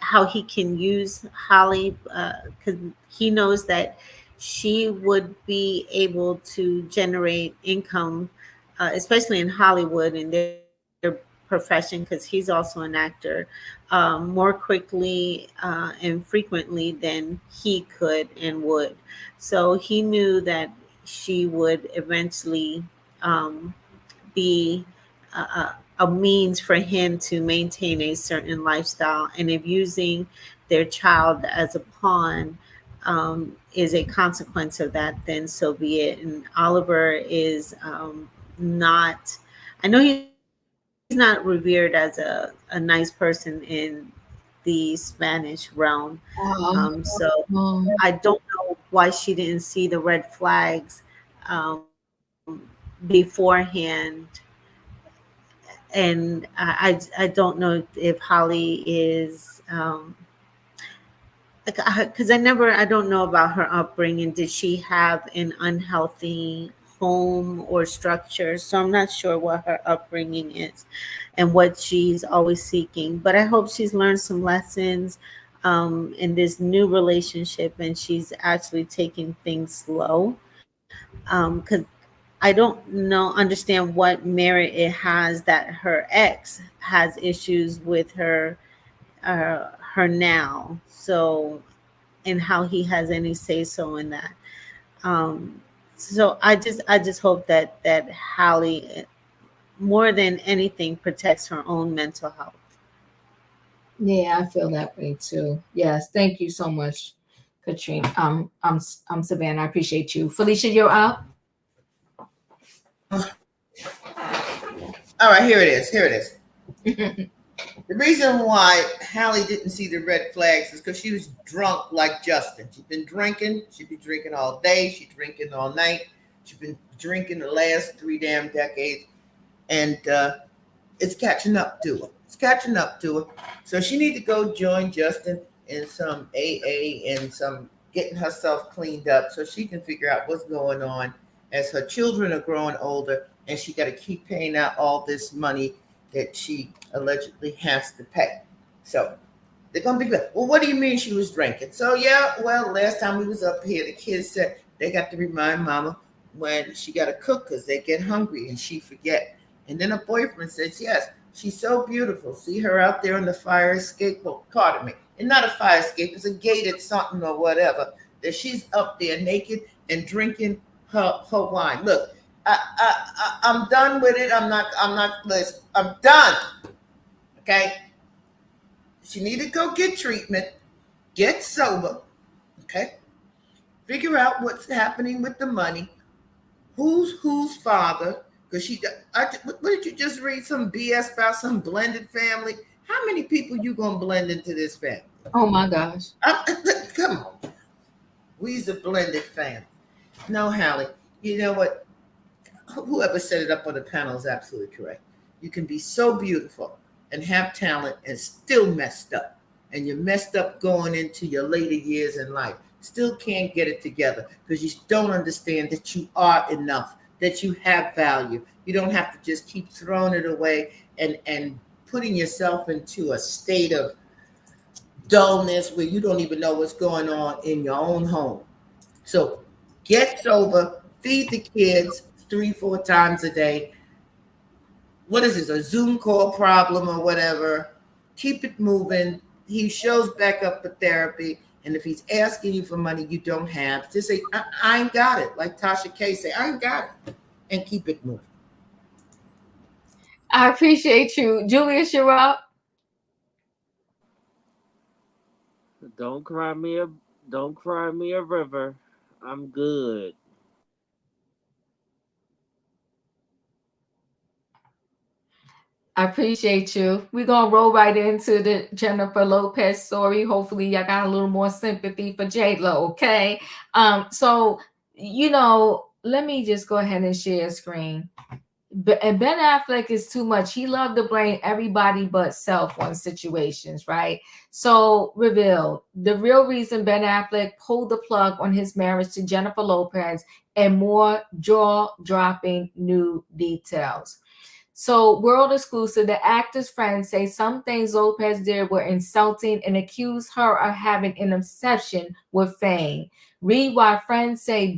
how he can use Holly, because he knows that she would be able to generate income, especially in Hollywood and their profession, because he's also an actor, more quickly and frequently than he could and would. So he knew that she would eventually be a means for him to maintain a certain lifestyle. And if using their child as a pawn is a consequence of that, then so be it. And Oliver is not, I know he's not revered as a nice person in the Spanish realm. So I don't know why she didn't see the red flags beforehand, and I don't know if Holly is because I don't know about her upbringing. Did she have an unhealthy home or structure? So I'm not sure what her upbringing is and what she's always seeking. But I hope she's learned some lessons in this new relationship, and she's actually taking things slow. Because I don't understand what merit it has that her ex has issues with her now. So, and how he has any say so in that. Um, so I just hope that Hallie, more than anything, protects her own mental health. Yeah, I feel that way too. Yes, thank you so much, Katrina. I'm Savannah. I appreciate you. Felicia, you're up. All right, here it is. Here it is. The reason why Halle didn't see the red flags is because she was drunk like Justin. She'd been drinking. She'd be drinking all day. She'd drinking all night. She'd been drinking the last 3 damn decades. And it's catching up to her. It's catching up to her. So she needs to go join Justin in some AA and some getting herself cleaned up so she can figure out what's going on as her children are growing older, and she got to keep paying out all this money that she allegedly has to pay. So they're going to be good. Well, what do you mean she was drinking? So, yeah, well, last time we was up here, the kids said they got to remind mama when she got to cook because they get hungry and she forget. And then her boyfriend says, yes, she's so beautiful. See her out there on the fire escape? Well, pardon me. And not a fire escape. It's a gated something or whatever. That she's up there naked and drinking her wine. Look, I'm done with it. I'm not, listen, I'm done. Okay? She need to go get treatment, get sober, okay? Figure out what's happening with the money. Who's father? Because what did you just read? Some BS about some blended family? How many people you gonna blend into this family? Oh my gosh. Come on. We's a blended family. No, Halle, you know what? Whoever set it up on the panel is absolutely correct. You can be so beautiful and have talent and still messed up. And you're messed up going into your later years in life. Still can't get it together because you don't understand that you are enough, that you have value. You don't have to just keep throwing it away and putting yourself into a state of dullness where you don't even know what's going on in your own home. So get sober, feed the kids 3-4 times a day. What is this, a Zoom call problem or whatever? Keep it moving. He shows back up for therapy. And if he's asking you for money you don't have, just say, I ain't got it. Like Tasha K say, I ain't got it. And keep it moving. I appreciate you. Julius, you're up. Don't cry me a river. I'm good. I appreciate you. We're gonna roll right into the Jennifer Lopez story. Hopefully, y'all got a little more sympathy for J-Lo, okay? So let me just go ahead and share screen. And Ben Affleck is too much. He loved to blame everybody but self on situations, right? So reveal the real reason Ben Affleck pulled the plug on his marriage to Jennifer Lopez and more jaw-dropping new details. So, world exclusive, the actor's friends say some things Lopez did were insulting and accuse her of having an obsession with fame. Read why friends say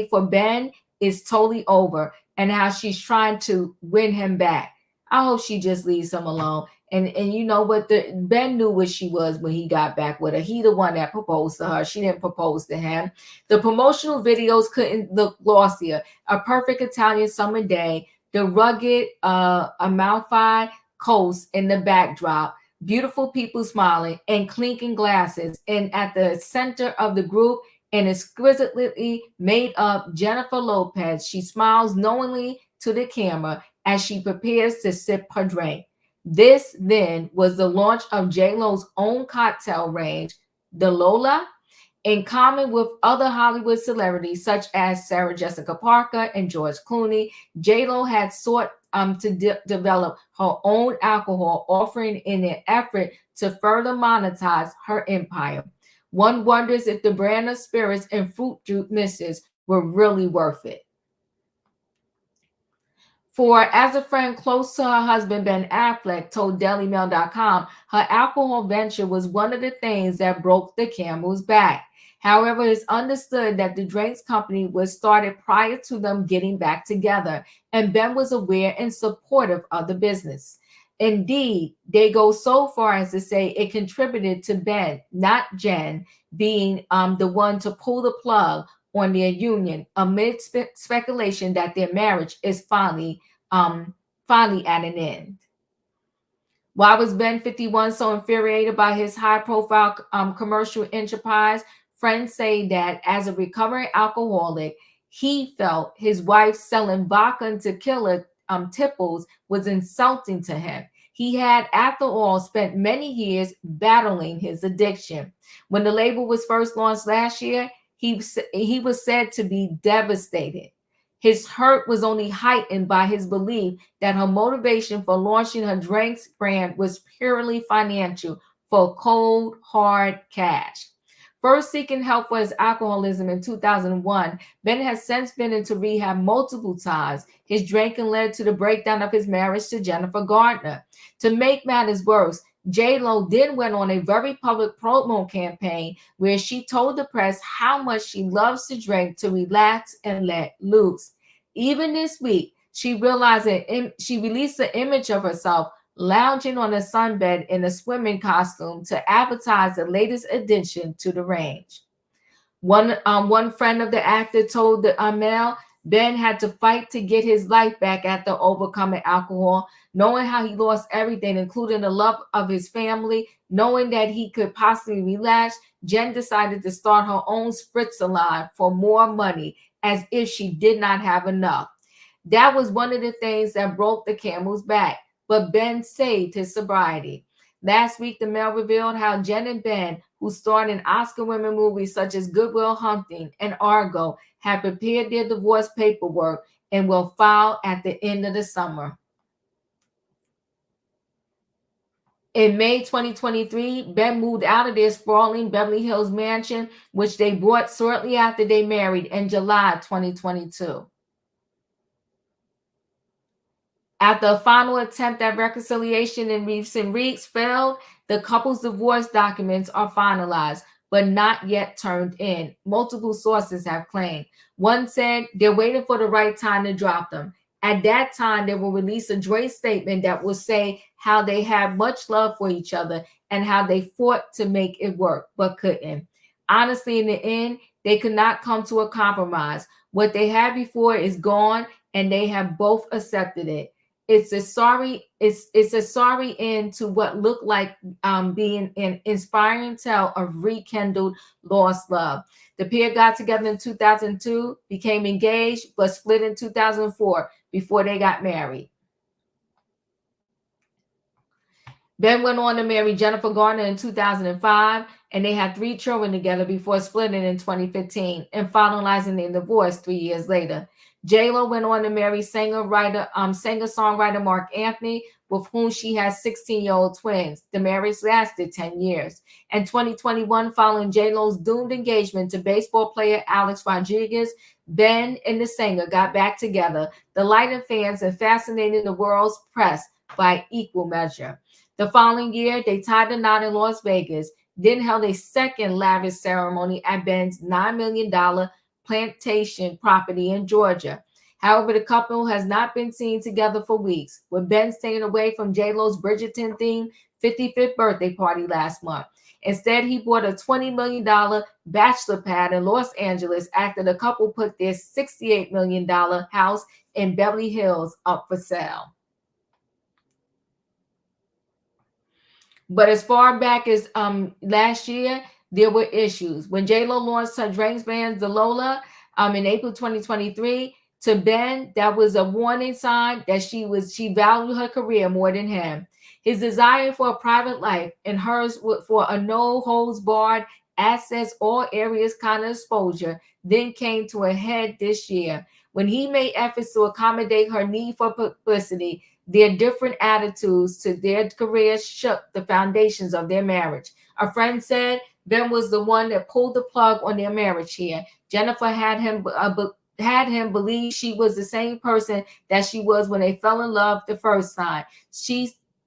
for Ben is totally over and how she's trying to win him back. I hope she just leaves him alone. And you know what? Ben knew what she was when he got back with her. He the one that proposed to her. She didn't propose to him. The promotional videos couldn't look glossier. A perfect Italian summer day, the rugged Amalfi coast in the backdrop, beautiful people smiling and clinking glasses, and at the center of the group, an exquisitely made up Jennifer Lopez. She smiles knowingly to the camera as she prepares to sip her drink. This then was the launch of J-Lo's own cocktail range, the Lola. In common with other Hollywood celebrities such as Sarah Jessica Parker and George Clooney, J-Lo had sought to develop her own alcohol offering in an effort to further monetize her empire. One wonders if the brand of spirits and fruit juice mixes were really worth it. For as a friend close to her husband, Ben Affleck, told DailyMail.com, her alcohol venture was one of the things that broke the camel's back. However, it's understood that the drinks company was started prior to them getting back together, and Ben was aware and supportive of the business. Indeed, they go so far as to say it contributed to Ben, not Jen, being the one to pull the plug on their union amid speculation that their marriage is finally at an end. Why was Ben 51 so infuriated by his high-profile commercial enterprise? Friends say that as a recovering alcoholic, he felt his wife selling vodka and tequila tipples was insulting to him. He had, after all, spent many years battling his addiction. When the label was first launched last year, he was said to be devastated. His hurt was only heightened by his belief that her motivation for launching her drinks brand was purely financial, for cold, hard cash. First seeking help for his alcoholism in 2001, Ben has since been into rehab multiple times. His drinking led to the breakdown of his marriage to Jennifer Garner. To make matters worse, J-Lo then went on a very public promo campaign where she told the press how much she loves to drink to relax and let loose. Even this week, she released an image of herself lounging on a sunbed in a swimming costume to advertise the latest addition to the range. One friend of the actor told the Mail Ben had to fight to get his life back after overcoming alcohol, knowing how he lost everything, including the love of his family. Knowing that he could possibly relapse, Jen decided to start her own spritzer line for more money, as if she did not have enough. That was one of the things that broke the camel's back, but Ben saved his sobriety. Last week, the Mail revealed how Jen and Ben, who starred in Oscar-winning movies such as Good Will Hunting and Argo, have prepared their divorce paperwork and will file at the end of the summer. In May 2023, Ben moved out of their sprawling Beverly Hills mansion, which they bought shortly after they married in July 2022. After a final attempt at reconciliation in recent weeks failed, the couple's divorce documents are finalized, but not yet turned in, multiple sources have claimed. One said they're waiting for the right time to drop them. At that time, they will release a joint statement that will say how they have much love for each other and how they fought to make it work, but couldn't. Honestly, in the end, they could not come to a compromise. What they had before is gone, and they have both accepted it. it's a sorry end to what looked like being an inspiring tale of rekindled lost love. The pair got together in 2002, became engaged, but split in 2004 before they got married. Ben went on to marry Jennifer Garner in 2005, and they had 3 children together before splitting in 2015 and finalizing their divorce 3 years later. J-Lo went on to marry singer-songwriter Mark Anthony, with whom she has 16-year-old twins. The marriage lasted 10 years. In 2021, following J-Lo's doomed engagement to baseball player Alex Rodriguez, Ben and the singer got back together, delighting fans and fascinating the world's press by equal measure. The following year, they tied the knot in Las Vegas, then held a second lavish ceremony at Ben's $9 million plantation property in Georgia. However, the couple has not been seen together for weeks, with Ben staying away from J-Lo's Bridgerton-themed 55th birthday party last month. Instead, he bought a $20 million bachelor pad in Los Angeles after the couple put their $68 million house in Beverly Hills up for sale. But as far back as last year, there were issues. When J-Lo launched her drinks brand, Zalola, in April 2023, to Ben, that was a warning sign that she valued her career more than him. His desire for a private life and hers for a no-holds-barred, access all areas kind of exposure then came to a head this year. When he made efforts to accommodate her need for publicity, their different attitudes to their careers shook the foundations of their marriage. A friend said Ben was the one that pulled the plug on their marriage here. Jennifer had him believe she was the same person that she was when they fell in love the first time.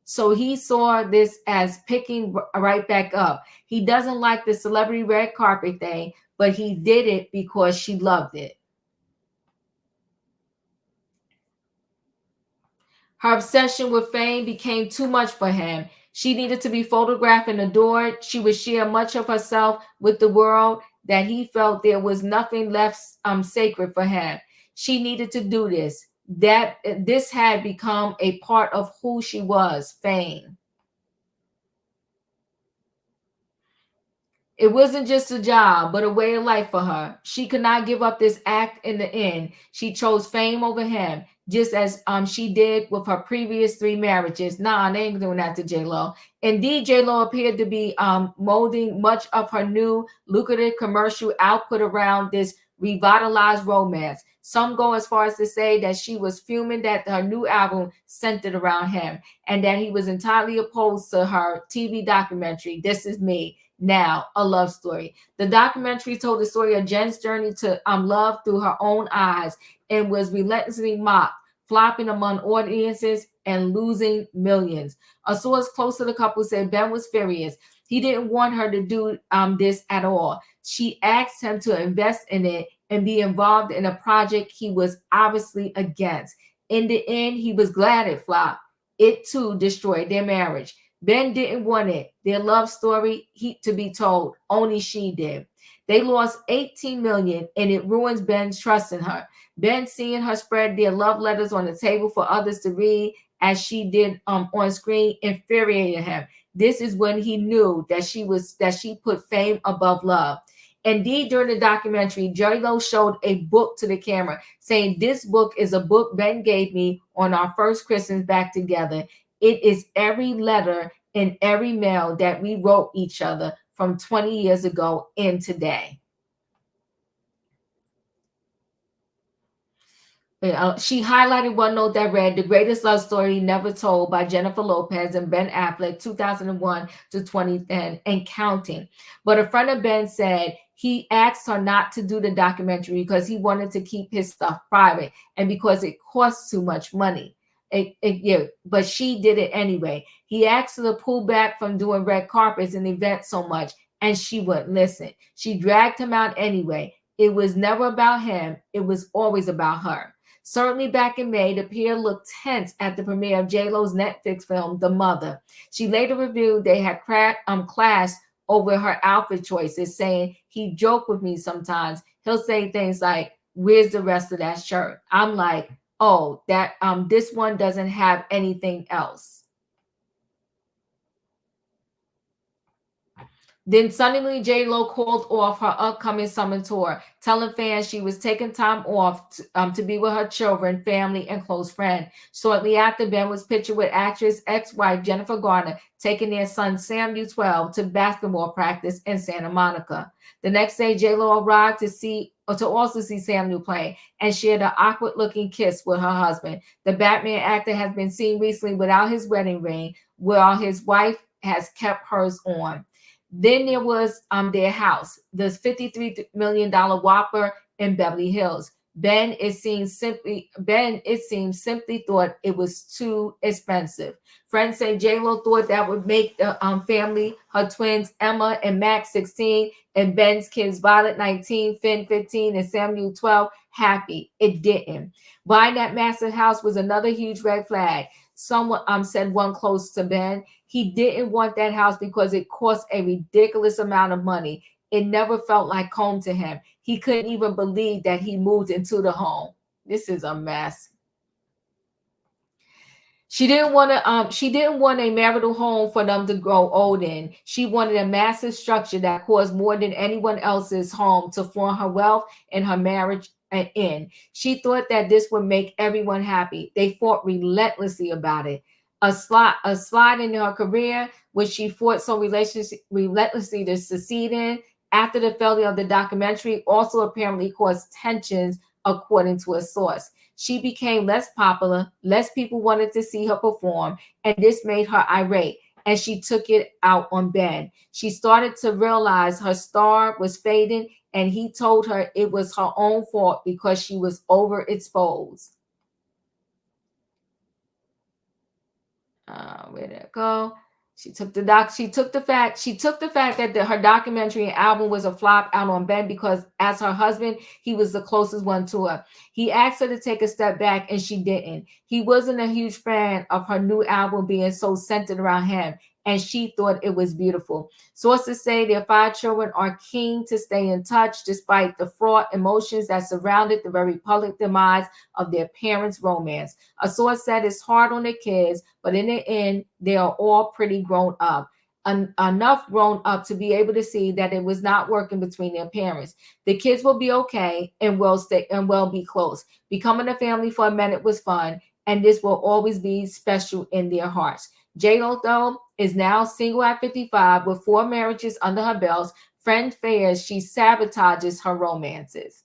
So he saw this as picking right back up. He doesn't like the celebrity red carpet thing, but he did it because she loved it. Her obsession with fame became too much for him. She needed to be photographed and adored. She would share much of herself with the world that he felt there was nothing left sacred for him. She needed to do this. This had become a part of who she was, fame. It wasn't just a job, but a way of life for her. She could not give up this act in the end. She chose fame over him, just as she did with her previous 3 marriages. Nah, they ain't doing that to J-Lo. Indeed, J-Lo appeared to be molding much of her new lucrative commercial output around this revitalized romance. Some go as far as to say that she was fuming that her new album centered around him and that he was entirely opposed to her TV documentary, This Is Me, Now, a Love Story. The documentary told the story of Jen's journey to love through her own eyes and was relentlessly mocked, flopping among audiences and losing millions. A source close to the couple said Ben was furious. He didn't want her to do this at all. She asked him to invest in it and be involved in a project he was obviously against. In the end, he was glad it flopped. It too destroyed their marriage. Ben didn't want it, their love story to be told. Only she did. They lost $18 million, and it ruins Ben's trust in her. Ben seeing her spread their love letters on the table for others to read, as she did on screen, infuriated him. This is when he knew that she put fame above love. Indeed, during the documentary, J-Lo showed a book to the camera, saying, "This book is a book Ben gave me on our first Christmas back together. It is every letter and every mail that we wrote each other from 20 years ago and today." She highlighted one note that read, "The greatest love story never told by Jennifer Lopez and Ben Affleck, 2001 to 2010 and counting." But a friend of Ben said he asked her not to do the documentary because he wanted to keep his stuff private and because it costs too much money. But she did it anyway. He asked her to pull back from doing red carpets and events so much, and she wouldn't listen. She dragged him out anyway. It was never about him. It was always about her. Certainly back in May, the pair looked tense at the premiere of J-Lo's Netflix film, The Mother. She later revealed they had clashed over her outfit choices, saying, "He joked with me sometimes. He'll say things like, 'Where's the rest of that shirt?' I'm like, oh, that this one doesn't have anything else. Then suddenly J-Lo called off her upcoming summer tour, telling fans she was taking time off to be with her children, family, and close friend. Shortly after, Ben was pictured with actress ex-wife Jennifer Garner taking their son Samuel 12 to basketball practice in Santa Monica. The next day, J-Lo arrived to also see Samuel play and shared an awkward-looking kiss with her husband. The Batman actor has been seen recently without his wedding ring, while his wife has kept hers on. Then there was their house, the $53 million Whopper in Beverly Hills. Ben, it seems, simply thought it was too expensive. Friends say J-Lo thought that would make the family, her twins Emma and Max 16, and Ben's kids Violet 19, Finn 15, and Samuel 12 happy. It didn't. Buying that massive house was another huge red flag. Someone said one close to Ben. He didn't want that house because it cost a ridiculous amount of money. It never felt like home to him. He couldn't even believe that he moved into the home. This is a mess. She didn't want a marital home for them to grow old in. She wanted a massive structure that cost more than anyone else's home to form her wealth and her marriage in. She thought that this would make everyone happy. They fought relentlessly about it. A slide in her career, which she fought so relentlessly to succeed in, after the failure of the documentary, also apparently caused tensions, according to a source. She became less popular, less people wanted to see her perform, and this made her irate, and she took it out on Ben. She started to realize her star was fading, and he told her it was her own fault because she was overexposed. Where did it go? She took the fact that her documentary and album was a flop out on Ben because, as her husband, he was the closest one to her. He asked her to take a step back, and she didn't. He wasn't a huge fan of her new album being so centered around him, and she thought it was beautiful. Sources say their 5 children are keen to stay in touch despite the fraught emotions that surrounded the very public demise of their parents' romance. A source said it's hard on the kids, but in the end, they are all pretty grown up. Enough grown up to be able to see that it was not working between their parents. The kids will be okay and will be close. Becoming a family for a minute was fun, and this will always be special in their hearts. J-Lo, though, is now single at 55 with 4 marriages under her belt. Friend fears she sabotages her romances.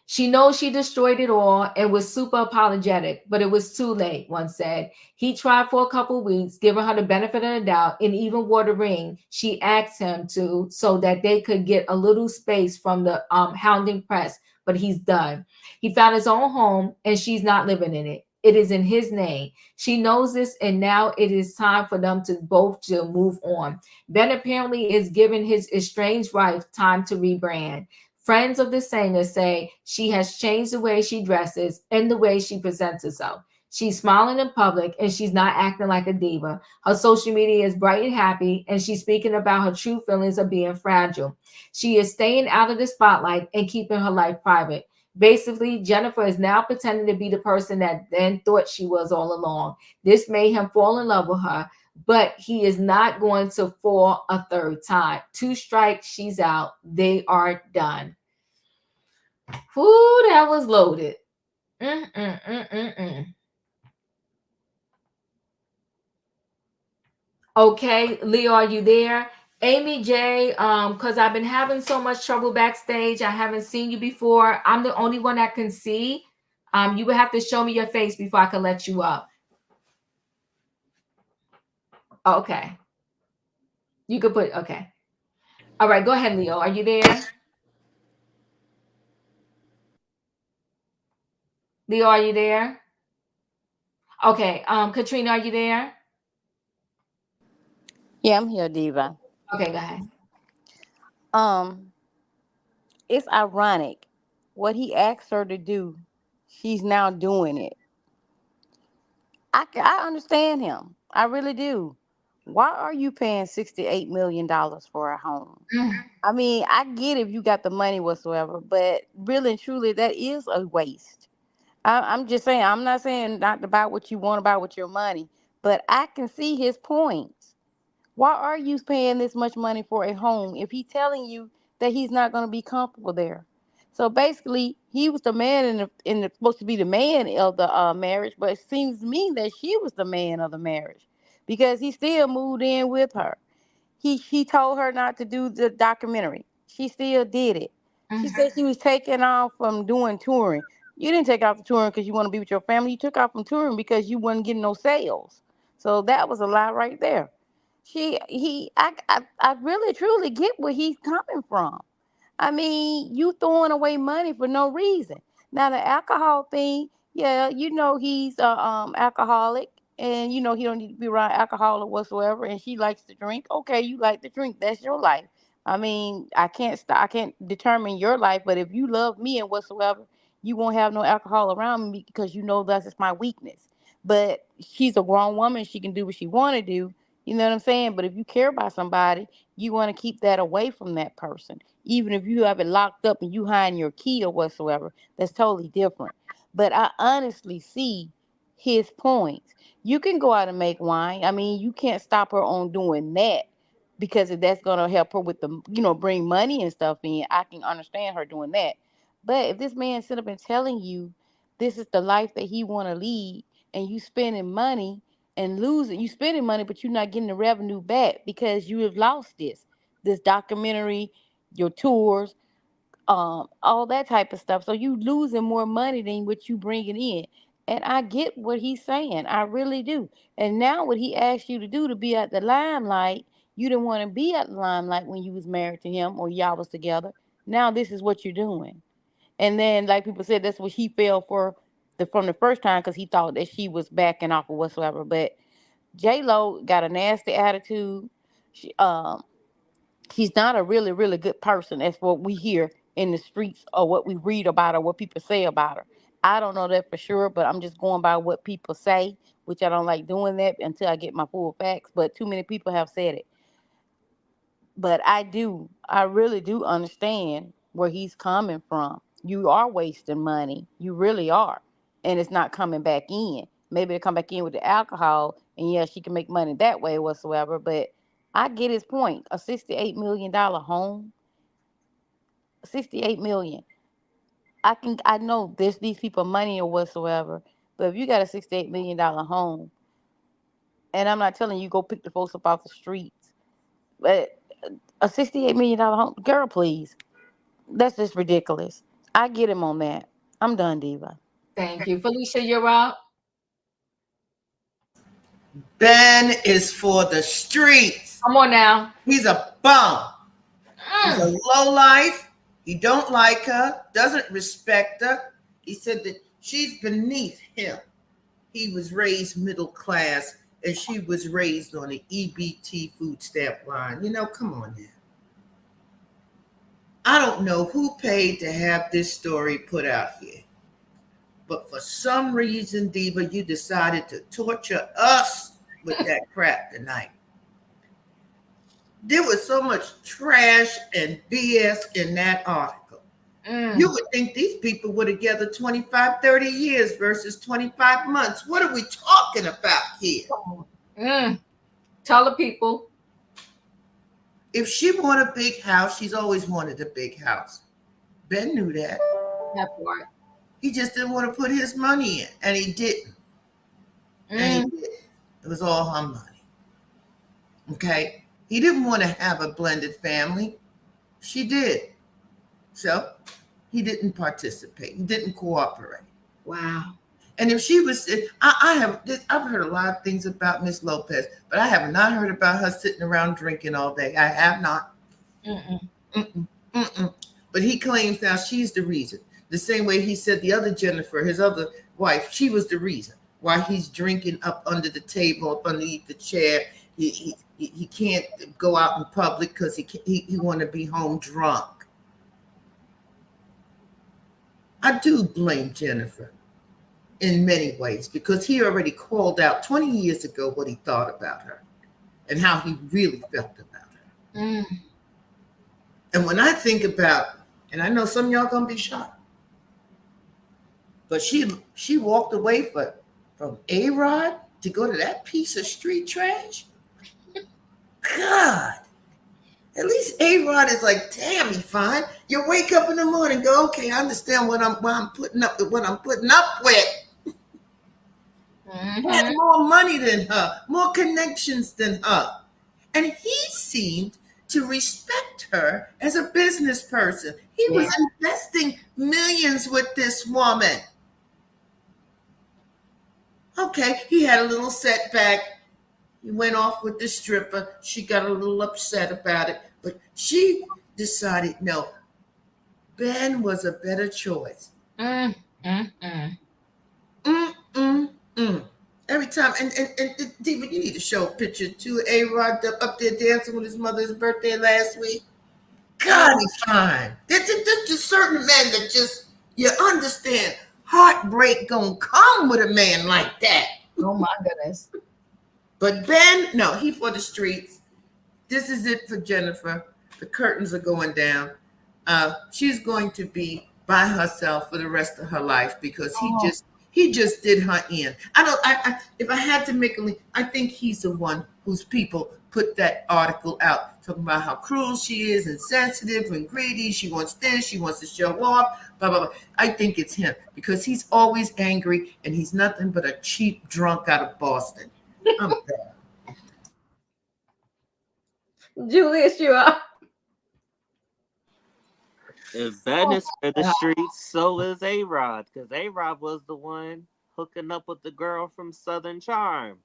She knows she destroyed it all and was super apologetic, but it was too late, one said. He tried for a couple of weeks, giving her the benefit of the doubt, and even wore the ring she asked him to so that they could get a little space from the hounding press, but he's done. He found his own home, and she's not living in it. It is in his name. She knows this, and now it is time for them to both to move on. Ben apparently is giving his estranged wife time to rebrand. Friends of the singer say she has changed the way she dresses and the way she presents herself. She's smiling in public and she's not acting like a diva. Her social media is bright and happy, and she's speaking about her true feelings of being fragile. She is staying out of the spotlight and keeping her life private. Basically, Jennifer is now pretending to be the person that Ben thought she was all along. This made him fall in love with her, but he is not going to fall a third time. 2 strikes, she's out. They are done. Ooh, that was loaded. Okay, Leo, are you there? Amy J, because I've been having so much trouble backstage. I haven't seen you before. I'm the only one that can see. You would have to show me your face before I can let you up. Okay. You could put, okay. All right, go ahead, Leo. Are you there? Leo, are you there? Okay, Katrina, are you there? Yeah, I'm here, Diva. Okay, go ahead. It's ironic. What he asked her to do, she's now doing it. I understand him. I really do. Why are you paying $68 million for a home? I mean, I get if you got the money whatsoever, but really and truly, that is a waste. I'm just saying, I'm not saying not about what you want about with your money, but I can see his points. Why are you paying this much money for a home if he's telling you that he's not going to be comfortable there? So basically, he was the man supposed to be the man of the marriage, but it seems to me that she was the man of the marriage because he still moved in with her. He told her not to do the documentary. She still did it. She said she was taking off from doing touring. You didn't take off the touring because you want to be with your family. You took off from touring because you wasn't getting no sales. So that was a lie right there. I really truly get where he's coming from. I mean, you throwing away money for no reason. Now the alcohol thing, yeah, he's a alcoholic, and he don't need to be around alcohol or whatsoever. And she likes to drink. Okay, you like to drink. That's your life. I mean, I can't stop. I can't determine your life. But if you love me and whatsoever, you won't have no alcohol around me because you know that's just my weakness. But she's a grown woman. She can do what she want to do. You know what I'm saying? But if you care about somebody, you want to keep that away from that person. Even if you have it locked up and you hiding your key or whatsoever, that's totally different. But I honestly see his points. You can go out and make wine. I mean, you can't stop her on doing that because if that's gonna help her with bring money and stuff in. I can understand her doing that. But if this man sit up and telling you this is the life that he want to lead, and you spending money and losing, you spending money, but you're not getting the revenue back because you have lost this documentary, your tours, all that type of stuff. So you losing more money than what you bringing in. And I get what he's saying. I really do. And now what he asked you to do to be at the limelight, you didn't want to be at the limelight when you was married to him or y'all was together. Now this is what you're doing. And then, like people said, that's what he fell for from the first time because he thought that she was backing off or whatsoever. But J Lo got a nasty attitude. She, she's not a really, really good person. That's what we hear in the streets or what we read about her, what people say about her. I don't know that for sure, but I'm just going by what people say, which I don't like doing that until I get my full facts. But too many people have said it. But I really do understand where he's coming from. You are wasting money. You really are. And it's not coming back in. Maybe it'll come back in with the alcohol, and yeah, she can make money that way whatsoever. But I get his point. A $68 million home, 68 million. I know there's these people money or whatsoever, but if you got a $68 million home, and I'm not telling you go pick the folks up off the streets, but a $68 million home, girl, please. That's just ridiculous. I get him on that. I'm done, Diva. Thank you. Felicia, you're up. Ben is for the streets. Come on now. He's a bum. He's a lowlife. He don't like her, doesn't respect her. He said that she's beneath him. He was raised middle class, and she was raised on the EBT food stamp line. Come on now. I don't know who paid to have this story put out here, but for some reason, Diva, you decided to torture us with that crap tonight. There was so much trash and BS in that article. You would think these people were together 25, 30 years versus 25 months. What are we talking about here? Tell the people. If she wanted a big house, she's always wanted a big house. Ben knew that. That part. He just didn't want to put his money in, and he didn't. And he didn't. It was all her money. Okay? He didn't want to have a blended family. She did. So he didn't participate. He didn't cooperate. Wow. And if she was, I've heard a lot of things about Miss Lopez, but I have not heard about her sitting around drinking all day. I have not. But he claims now she's the reason. The same way he said the other Jennifer, his other wife, she was the reason why he's drinking up under the table, up underneath the chair. He can't go out in public because he want to be home drunk. I do blame Jennifer in many ways because he already called out 20 years ago what he thought about her and how he really felt about her. And when I think about, and I know some of y'all gonna be shocked, But she walked away from A-Rod to go to that piece of street trash. God. At least A-Rod is like, damn, he fine. You wake up in the morning and go, okay, I understand what I'm putting up with, what I'm putting up with. He had more money than her, more connections than her. And he seemed to respect her as a business person. He was investing millions with this woman. Okay, he had a little setback. He went off with the stripper. She got a little upset about it. But she decided, no, Ben was a better choice. Every time, and Diva, you need to show a picture too. A-Rod up there dancing with his mother's birthday last week. God, he's fine. There's just certain men that just, you understand, heartbreak gonna come with a man like that. Oh my goodness. But Ben, no, he for the streets. This is it for Jennifer. The curtains are going down. She's going to be by herself for the rest of her life because he just did her in. If I had to make a link, I think he's the one whose people put that article out talking about how cruel she is and sensitive and greedy. She wants this, she wants to show off, blah, blah, blah. I think it's him because he's always angry and he's nothing but a cheap drunk out of Boston. I'm bad. Julius, you are. If Ben is for the streets, so is A-Rod, because A-Rod was the one hooking up with the girl from Southern Charm.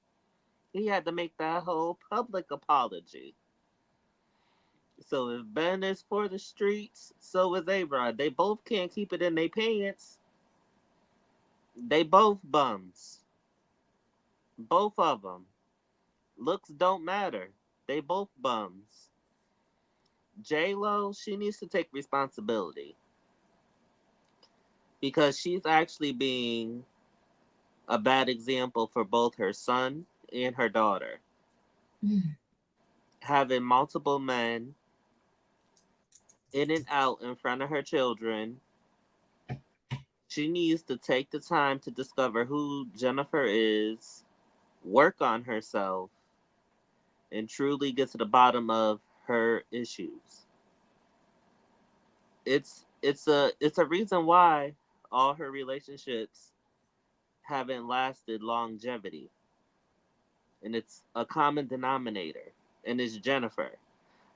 He had to make that whole public apology. So if Ben is for the streets, so is A-Rod. They both can't keep it in their pants. They both bums. Both of them. Looks don't matter. They both bums. J-Lo, she needs to take responsibility. Because she's actually being a bad example for both her son and her daughter. Having multiple men in and out in front of her children. She needs to take the time to discover who Jennifer is, work on herself, and truly get to the bottom of her issues. It's a reason why all her relationships haven't lasted longevity. And it's a common denominator, and it's Jennifer.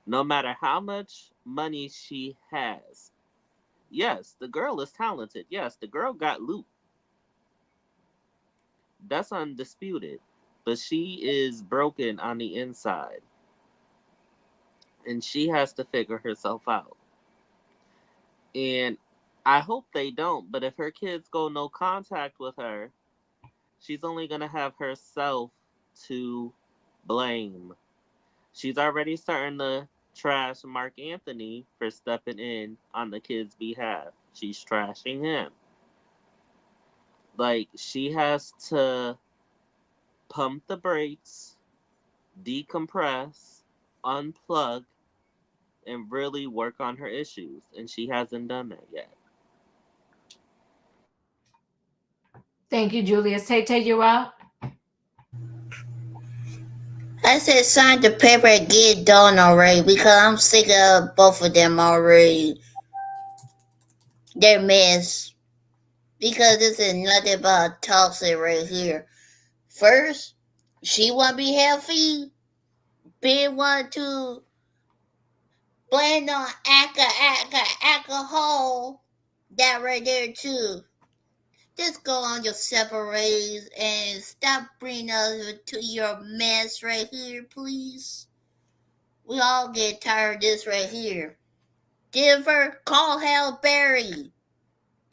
No matter how much money she has. Yes, the girl is talented. Yes, the girl got loot. That's undisputed. But she is broken on the inside. And she has to figure herself out. And I hope they don't, but if her kids go no contact with her, she's only going to have herself to blame. She's already starting to trash Mark Anthony for stepping in on the kids' behalf. She's trashing him. Like, she has to pump the brakes, decompress, unplug, and really work on her issues. And she hasn't done that yet. Thank you, Julius. Tay, you're up. I said sign the paper and get it done already because I'm sick of both of them already. They're mess. Because this is nothing but toxic right here. First, she want to be healthy. Ben want to blame on alcohol. That right there too. Just go on your separate ways and stop bringing us to your mess right here, please. We all get tired of this right here. Denver, call Halle Berry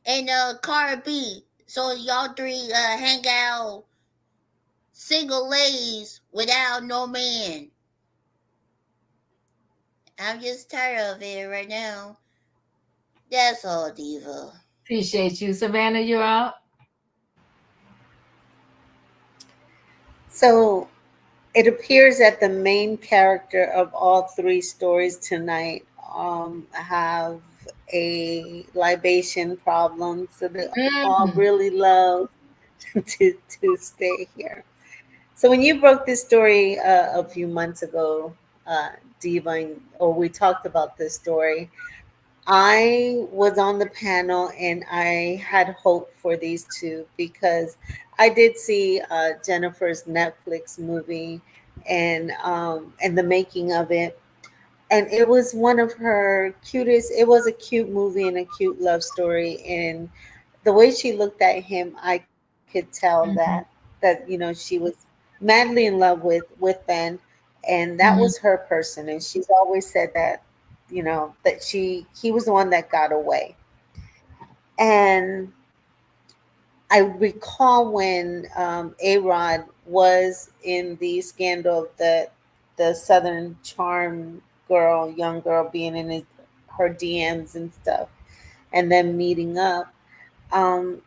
and Cardi B, so y'all three hang out single ladies without no man. I'm just tired of it right now. That's all, Diva. Appreciate you. Savannah, you're up. So it appears that the main character of all three stories tonight have a libation problem, so they all Mm. really love to stay here. So when you broke this story a few months ago, Diva, or we talked about this story, I was on the panel and I had hope for these two because I did see Jennifer's Netflix movie and the making of it, and it was one of her cutest. It was a cute movie and a cute love story, and the way she looked at him, I could tell that she was madly in love with Ben, and that was Mhm. her person, and she's always said that that he was the one that got away. And I recall when A Rod was in the scandal of the Southern Charm girl, young girl, being in her DMs and stuff, and then meeting up. Um,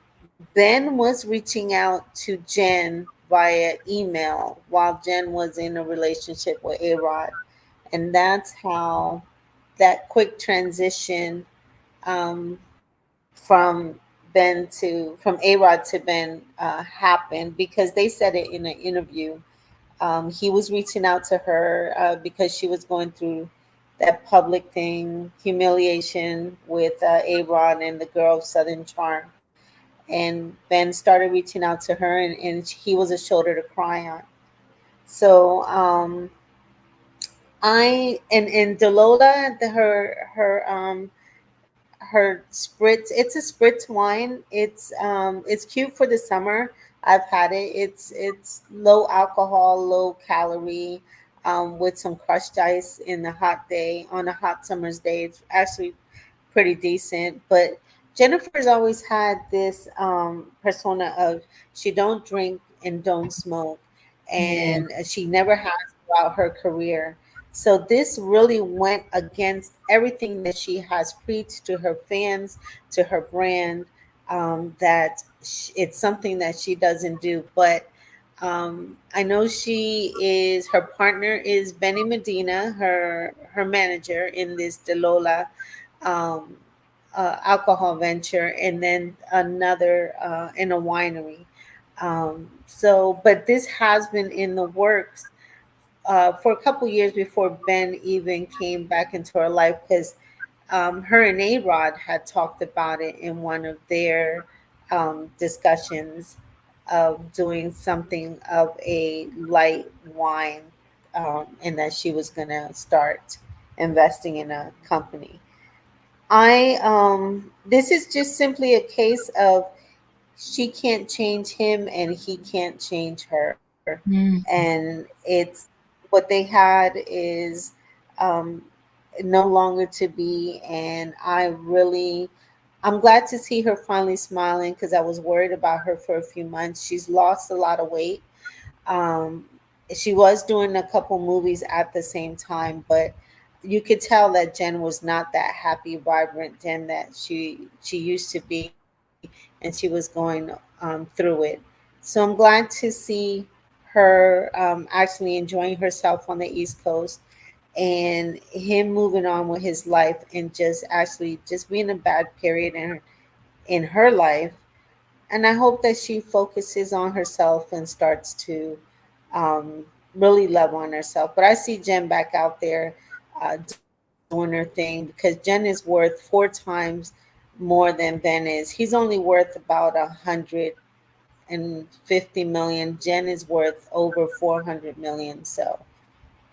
Ben was reaching out to Jen via email while Jen was in a relationship with A Rod, and that's how that quick transition from from A Rod to Ben happened, because they said it in an interview. He was reaching out to her because she was going through that public thing, humiliation with A Rod and the girl of Southern Charm. And Ben started reaching out to her, and he was a shoulder to cry on. So and Delola, her spritz, it's a spritz wine. It's cute for the summer. I've had it. It's low alcohol, low calorie, with some crushed ice in the hot day, on a hot summer's day. It's actually pretty decent. But Jennifer's always had this persona of she don't drink and don't smoke, Yeah. and she never has throughout her career. So this really went against everything that she has preached to her fans, to her brand. It's something that she doesn't do. But I know her partner is Benny Medina, her manager in this Delola um, alcohol venture, and then another in a winery. But this has been in the works for a couple years before Ben even came back into her life, because her and A Rod had talked about it in one of their discussions of doing something of a light wine, and that she was going to start investing in a company. This is just simply a case of she can't change him and he can't change her. Mhm. And it's what they had is um, no longer to be. And I'm glad to see her finally smiling, because I was worried about her for a few months. She's lost a lot of weight. Um, she was doing a couple movies at the same time, but you could tell that Jen was not that happy, vibrant Jen that she used to be, and she was going through it. So I'm glad to see her actually enjoying herself on the East Coast, and him moving on with his life, and just actually just being a bad period in her life. And I hope that she focuses on herself and starts to um, really love on herself. But I see Jen back out there doing her thing, because Jen is worth four times more than Ben is. He's only worth about 150 million. Jen is worth over 400 million. So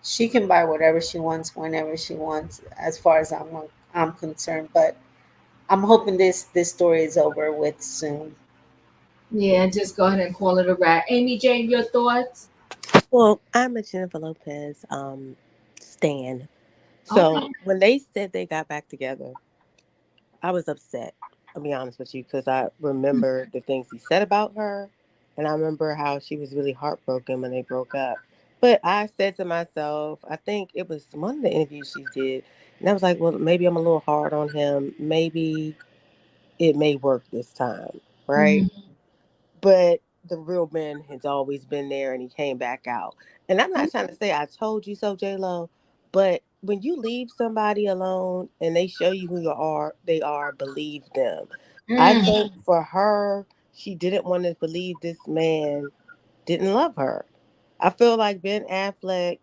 she can buy whatever she wants whenever she wants, as far as I'm concerned. But I'm hoping this story is over with soon. Yeah, just go ahead and call it a wrap. Amy Jane, your thoughts? Well, I'm a Jennifer Lopez stan. So Okay. when they said they got back together, I was upset. I'll be honest with you, because I remember the things he said about her, and I remember how she was really heartbroken when they broke up. But I said to myself, I think it was one of the interviews she did, and I was like, well, maybe I'm a little hard on him. Maybe it may work this time, right? Mhm. But the real man has always been there, and he came back out. And I'm not trying to say I told you so, J Lo, but when you leave somebody alone and they show you who they are, believe them. I think for her, she didn't want to believe this man didn't love her. I feel like Ben Affleck,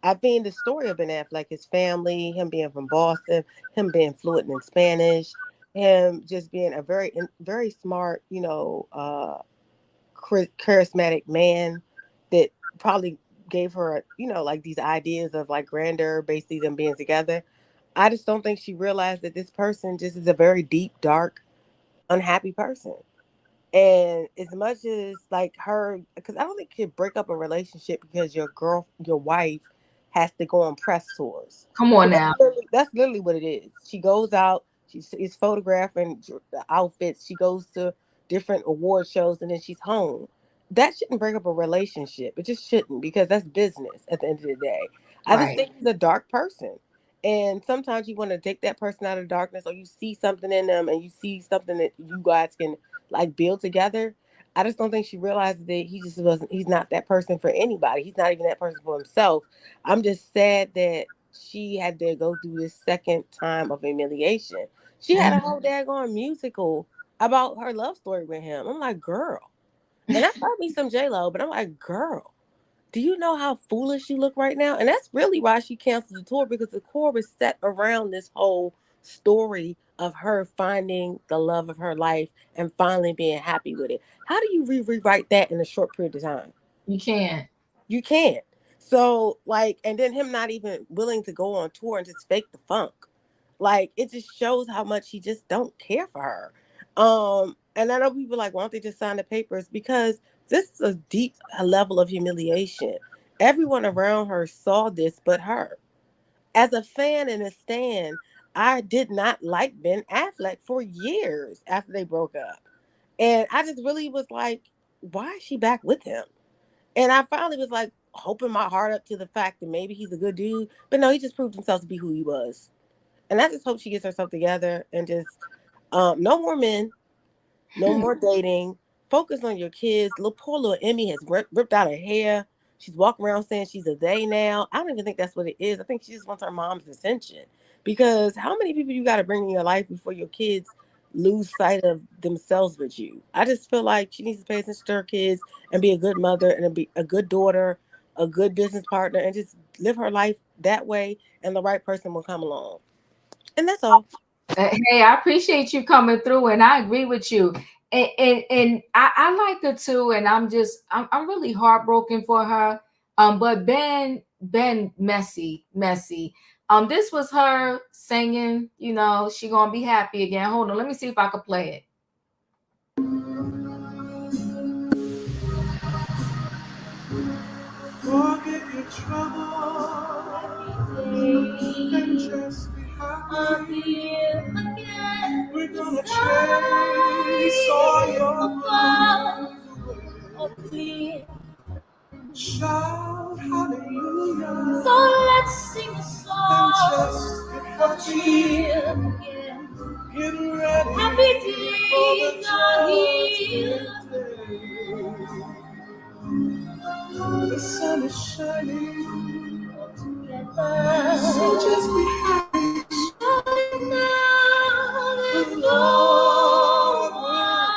I've been the story of Ben Affleck, his family, him being from Boston, him being fluent in Spanish, him just being a very smart, charismatic man that probably gave her, like these ideas of like grandeur, basically them being together. I just don't think she realized that this person just is a very deep, dark, unhappy person. And as much as like her, because I don't think you break up a relationship because your wife has to go on press tours. Come on 'Cause now. That's literally what it is. She goes out, is photographing the outfits. She goes to different award shows, and then she's home. That shouldn't break up a relationship. It just shouldn't, because that's business at the end of the day. I just Right. think he's a dark person. And sometimes you want to take that person out of darkness, or you see something in them and you see something that you guys can like build together. I just don't think she realized that he's not that person for anybody. He's not even that person for himself. I'm just sad that she had to go through this second time of humiliation. She had a whole daggone musical about her love story with him. I'm like, girl. And I thought me some J-Lo, but I'm like, girl, do you know how foolish you look right now? And that's really why she canceled the tour, because the tour was set around this whole story of her finding the love of her life and finally being happy with it. How do you rewrite that in a short period of time? You can't. You can't. So, like, and then him not even willing to go on tour and just fake the funk. Like, it just shows how much he just don't care for her. And I know people are like, why don't they just sign the papers? Because this is a deep level of humiliation. Everyone around her saw this but her. As a fan and a stan, I did not like Ben Affleck for years after they broke up. And I just really was like, why is she back with him? And I finally was like, hoping my heart up to the fact that maybe he's a good dude. But no, he just proved himself to be who he was. And I just hope she gets herself together and just no more men, no more dating. Focus on your kids. Poor little Emmy has ripped out her hair. She's walking around saying she's a they now. I don't even think that's what it is. I think she just wants her mom's attention. Because how many people you got to bring in your life before your kids lose sight of themselves with you? I just feel like she needs to pay attention to her kids and be a good mother and be a good daughter, a good business partner, and just live her life that way, and the right person will come along. And that's all. Hey, I appreciate you coming through, and I agree with you. And I like her too, and I'm really heartbroken for her. But Ben messy. This was her singing, she gonna be happy again. Hold on, let me see if I can play it. Forget your trouble and just be happy again. We're gonna chase all your blues. Shout hallelujah. So let's sing a song and just get happy again. Get ready. Happy days are here. The sun is shining all together. So just be happy. Shout now, there's no one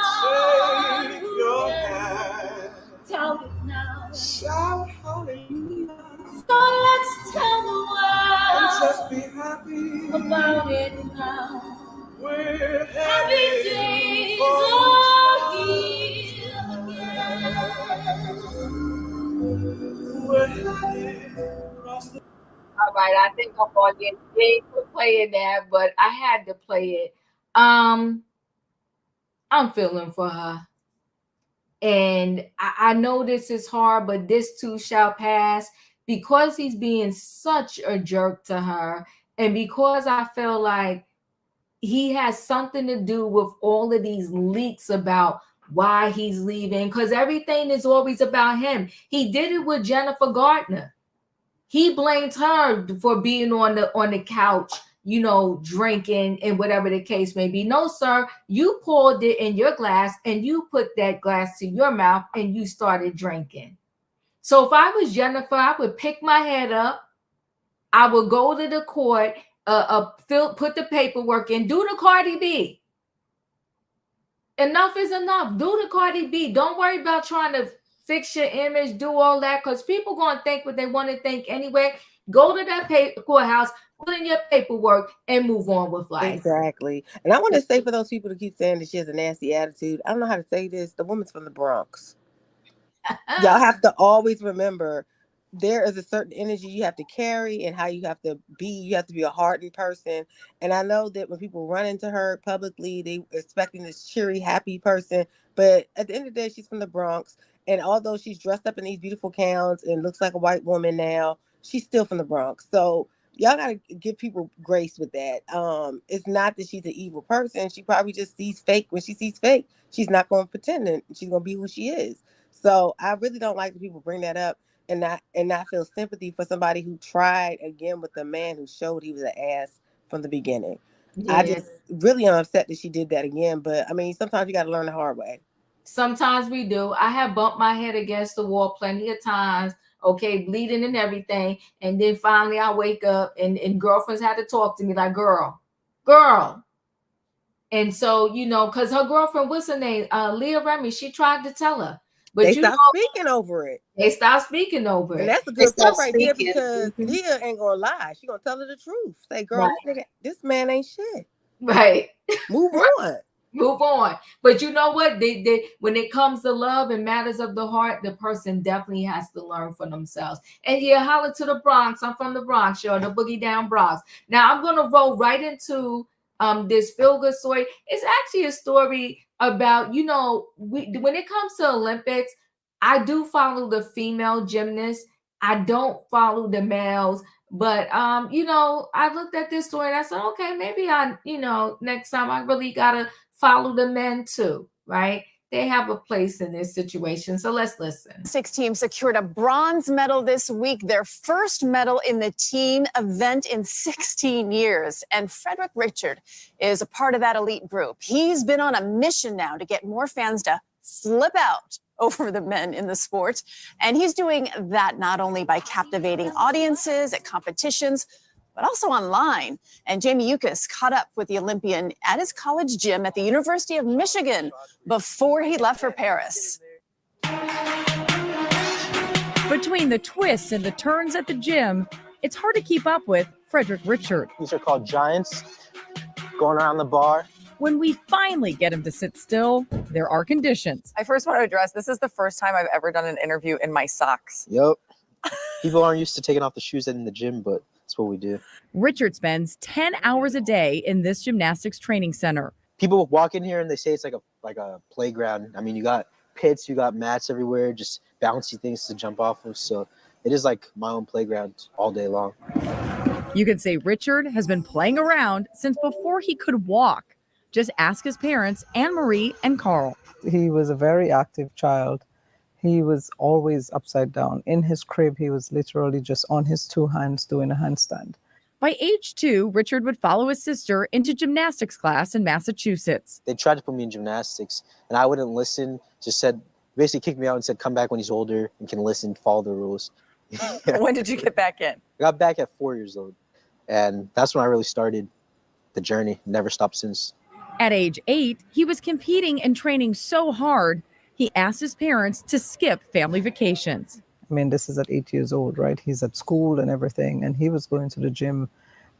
take your hand. Tell it now. Shout hallelujah. So let's tell the world. And just be happy about it now. We're happy days are here again. We're headed across the. All right, I think I'm gonna get big for playing that, but I had to play it. I'm feeling for her. And I know this is hard, but this too shall pass, because he's being such a jerk to her. And because I feel like he has something to do with all of these leaks about why he's leaving, because everything is always about him. He did it with Jennifer Gardner. He blamed her for being on the couch, drinking and whatever the case may be. No, sir, you poured it in your glass and you put that glass to your mouth and you started drinking. So if I was Jennifer, I would pick my head up. I would go to the court, put the paperwork in, do the Cardi B. Enough is enough. Do the Cardi B. Don't worry about trying to fix your image, do all that, because people going to think what they want to think anyway. Go to that courthouse, put in your paperwork, and move on with life. Exactly. And I want to say for those people who keep saying that she has a nasty attitude, I don't know how to say this. The woman's from the Bronx. Y'all have to always remember there is a certain energy you have to carry and how you have to be. You have to be a hardened person. And I know that when people run into her publicly, they expecting this cheery, happy person. But at the end of the day, she's from the Bronx. And although she's dressed up in these beautiful gowns and looks like a white woman now, she's still from the Bronx. So y'all gotta give people grace with that. It's not that she's an evil person. She probably just sees fake. When she sees fake, she's not going to pretend, and she's going to be who she is. So I really don't like that people bring that up and not feel sympathy for somebody who tried again with a man who showed he was an ass from the beginning. Yeah. I just really am upset that she did that again. But I mean, sometimes you got to learn the hard way. Sometimes we do. I have bumped my head against the wall plenty of times. Okay, bleeding and everything. And then finally I wake up and girlfriends had to talk to me like, girl. And so, you know, because her girlfriend, what's her name? Leah Remy, she tried to tell her. But they stopped speaking over it. They stopped speaking over it. And that's a good stuff right there, because Leah ain't going to lie. She going to tell her the truth. Say, girl, this man ain't shit. Right. Move on. Move on. But you know what? They when it comes to love and matters of the heart, the person definitely has to learn for themselves. And yeah, holla to the Bronx. I'm from the Bronx, yo, the boogie down Bronx. Now I'm gonna roll right into this feel-good story. It's actually a story about, you know, when it comes to Olympics, I do follow the female gymnasts. I don't follow the males. But, you know, I looked at this story and I said, okay, maybe next time I really got to follow the men too, right? They have a place in this situation. So let's listen. Gymnastics team secured a bronze medal this week, their first medal in the team event in 16 years. And Frederick Richard is a part of that elite group. He's been on a mission now to get more fans to flip out over the men in the sport. And he's doing that not only by captivating audiences at competitions, but also online. And Jamie Yukas caught up with the Olympian at his college gym at the University of Michigan before he left for Paris. Between the twists and the turns at the gym, it's hard to keep up with Frederick Richard. These are called giants, going around the bar. When we finally get him to sit still, there are conditions. I first want to address, this is the first time I've ever done an interview in my socks. Yep. People aren't used to taking off the shoes in the gym, but that's what we do. Richard spends 10 hours a day in this gymnastics training center. People walk in here and they say it's like a playground. I mean, you got pits, you got mats everywhere, just bouncy things to jump off of. So it is like my own playground all day long. You could say Richard has been playing around since before he could walk. Just ask his parents, Anne-Marie and Carl. He was a very active child. He was always upside down. In his crib, he was literally just on his two hands doing a handstand. By age 2, Richard would follow his sister into gymnastics class in Massachusetts. They tried to put me in gymnastics, and I wouldn't listen. Just said, basically kicked me out and said, come back when he's older and can listen, follow the rules. When did you get back in? I got back at 4 years old, and that's when I really started the journey. Never stopped since. At age 8, he was competing and training so hard, he asked his parents to skip family vacations. I mean, this is at 8 years old, right? He's at school and everything, and he was going to the gym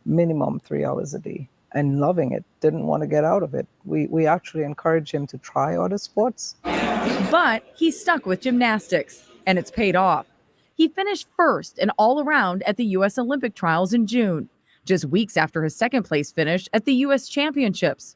minimum 3 hours a day and loving it, didn't want to get out of it. We actually encouraged him to try other sports. But he stuck with gymnastics, and it's paid off. He finished first and all around at the U.S. Olympic trials in June, just weeks after his second place finish at the U.S. Championships.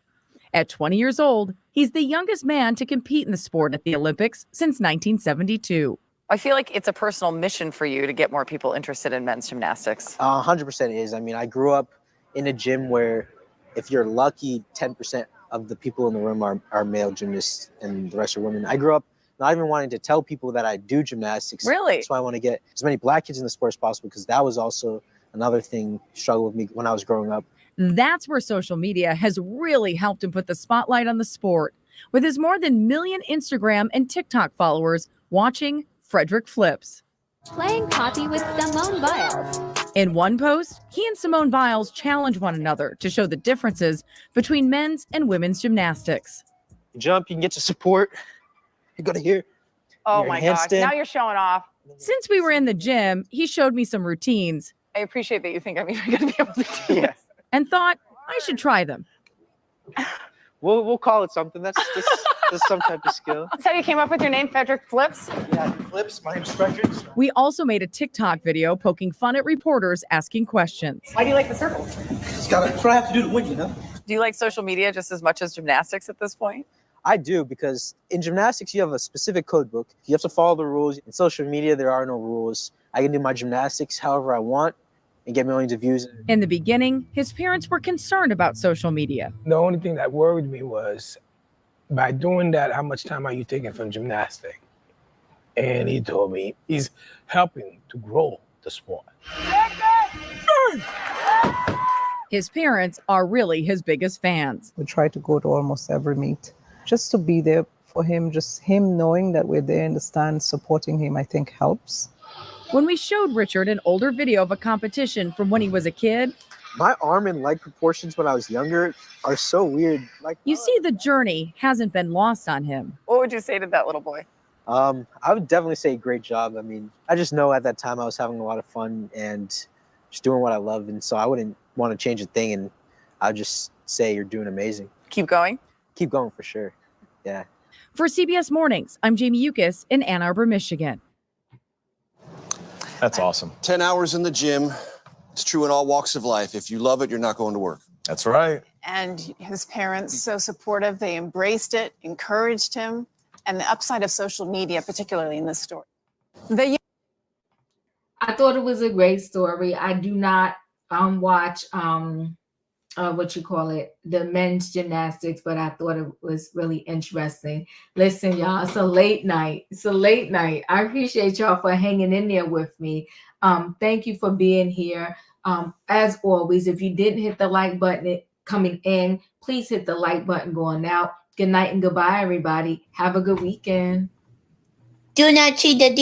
At 20 years old, he's the youngest man to compete in the sport at the Olympics since 1972. I feel like it's a personal mission for you to get more people interested in men's gymnastics. 100% is. I mean, I grew up in a gym where if you're lucky, 10% of the people in the room are male gymnasts and the rest are women. I grew up not even wanting to tell people that I do gymnastics. Really? That's why I want to get as many black kids in the sport as possible, because that was also another thing struggle with me when I was growing up. That's where social media has really helped him put the spotlight on the sport. With his more than 1 million Instagram and TikTok followers watching Frederick Flips. Playing Poppy with Simone Biles. In one post, he and Simone Biles challenge one another to show the differences between men's and women's gymnastics. You jump, you can get to support. You go to here. Oh Your my gosh, handstand. now you're showing off. Since we were in the gym, he showed me some routines. I appreciate that you think I'm even going to be able to do this. And thought I should try them. We'll call it something. That's some type of skill. That's how you came up with your name, Frederick Flips? Yeah, Flips. My name's Frederick. We also made a TikTok video poking fun at reporters asking questions. Why do you like the circles? That's what I have to do to win, you know? Do you like social media just as much as gymnastics at this point? I do, because in gymnastics, you have a specific code book. You have to follow the rules. In social media, there are no rules. I can do my gymnastics however I want and get millions of views. In the beginning, his parents were concerned about social media. The only thing that worried me was, by doing that, how much time are you taking from gymnastics? And he told me he's helping to grow the sport. His parents are really his biggest fans. We try to go to almost every meet just to be there for him. Just him knowing that we're there in the stands supporting him, I think helps. When we showed Richard an older video of a competition from when he was a kid, my arm and leg proportions when I was younger are so weird. Like, you see the journey hasn't been lost on him. What would you say to that little boy? I would definitely say great job. I mean, I just know at that time I was having a lot of fun and just doing what I love. And so I wouldn't want to change a thing. And I would just say you're doing amazing. Keep going? Keep going for sure. Yeah. For CBS Mornings, I'm Jamie Yukas in Ann Arbor, Michigan. That's awesome. 10 hours in the gym. It's true in all walks of life. If you love it, you're not going to work. That's right. And his parents, so supportive, they embraced it, encouraged him, and the upside of social media, particularly in this story. I thought it was a great story. I do not watch the men's gymnastics, but I thought it was really interesting. Listen, y'all, it's a late night. I appreciate y'all for hanging in there with me. Thank you for being here. As always, if you didn't hit the like button coming in, please hit the like button going out. Good night and goodbye, everybody. Have a good weekend. Do not cheat the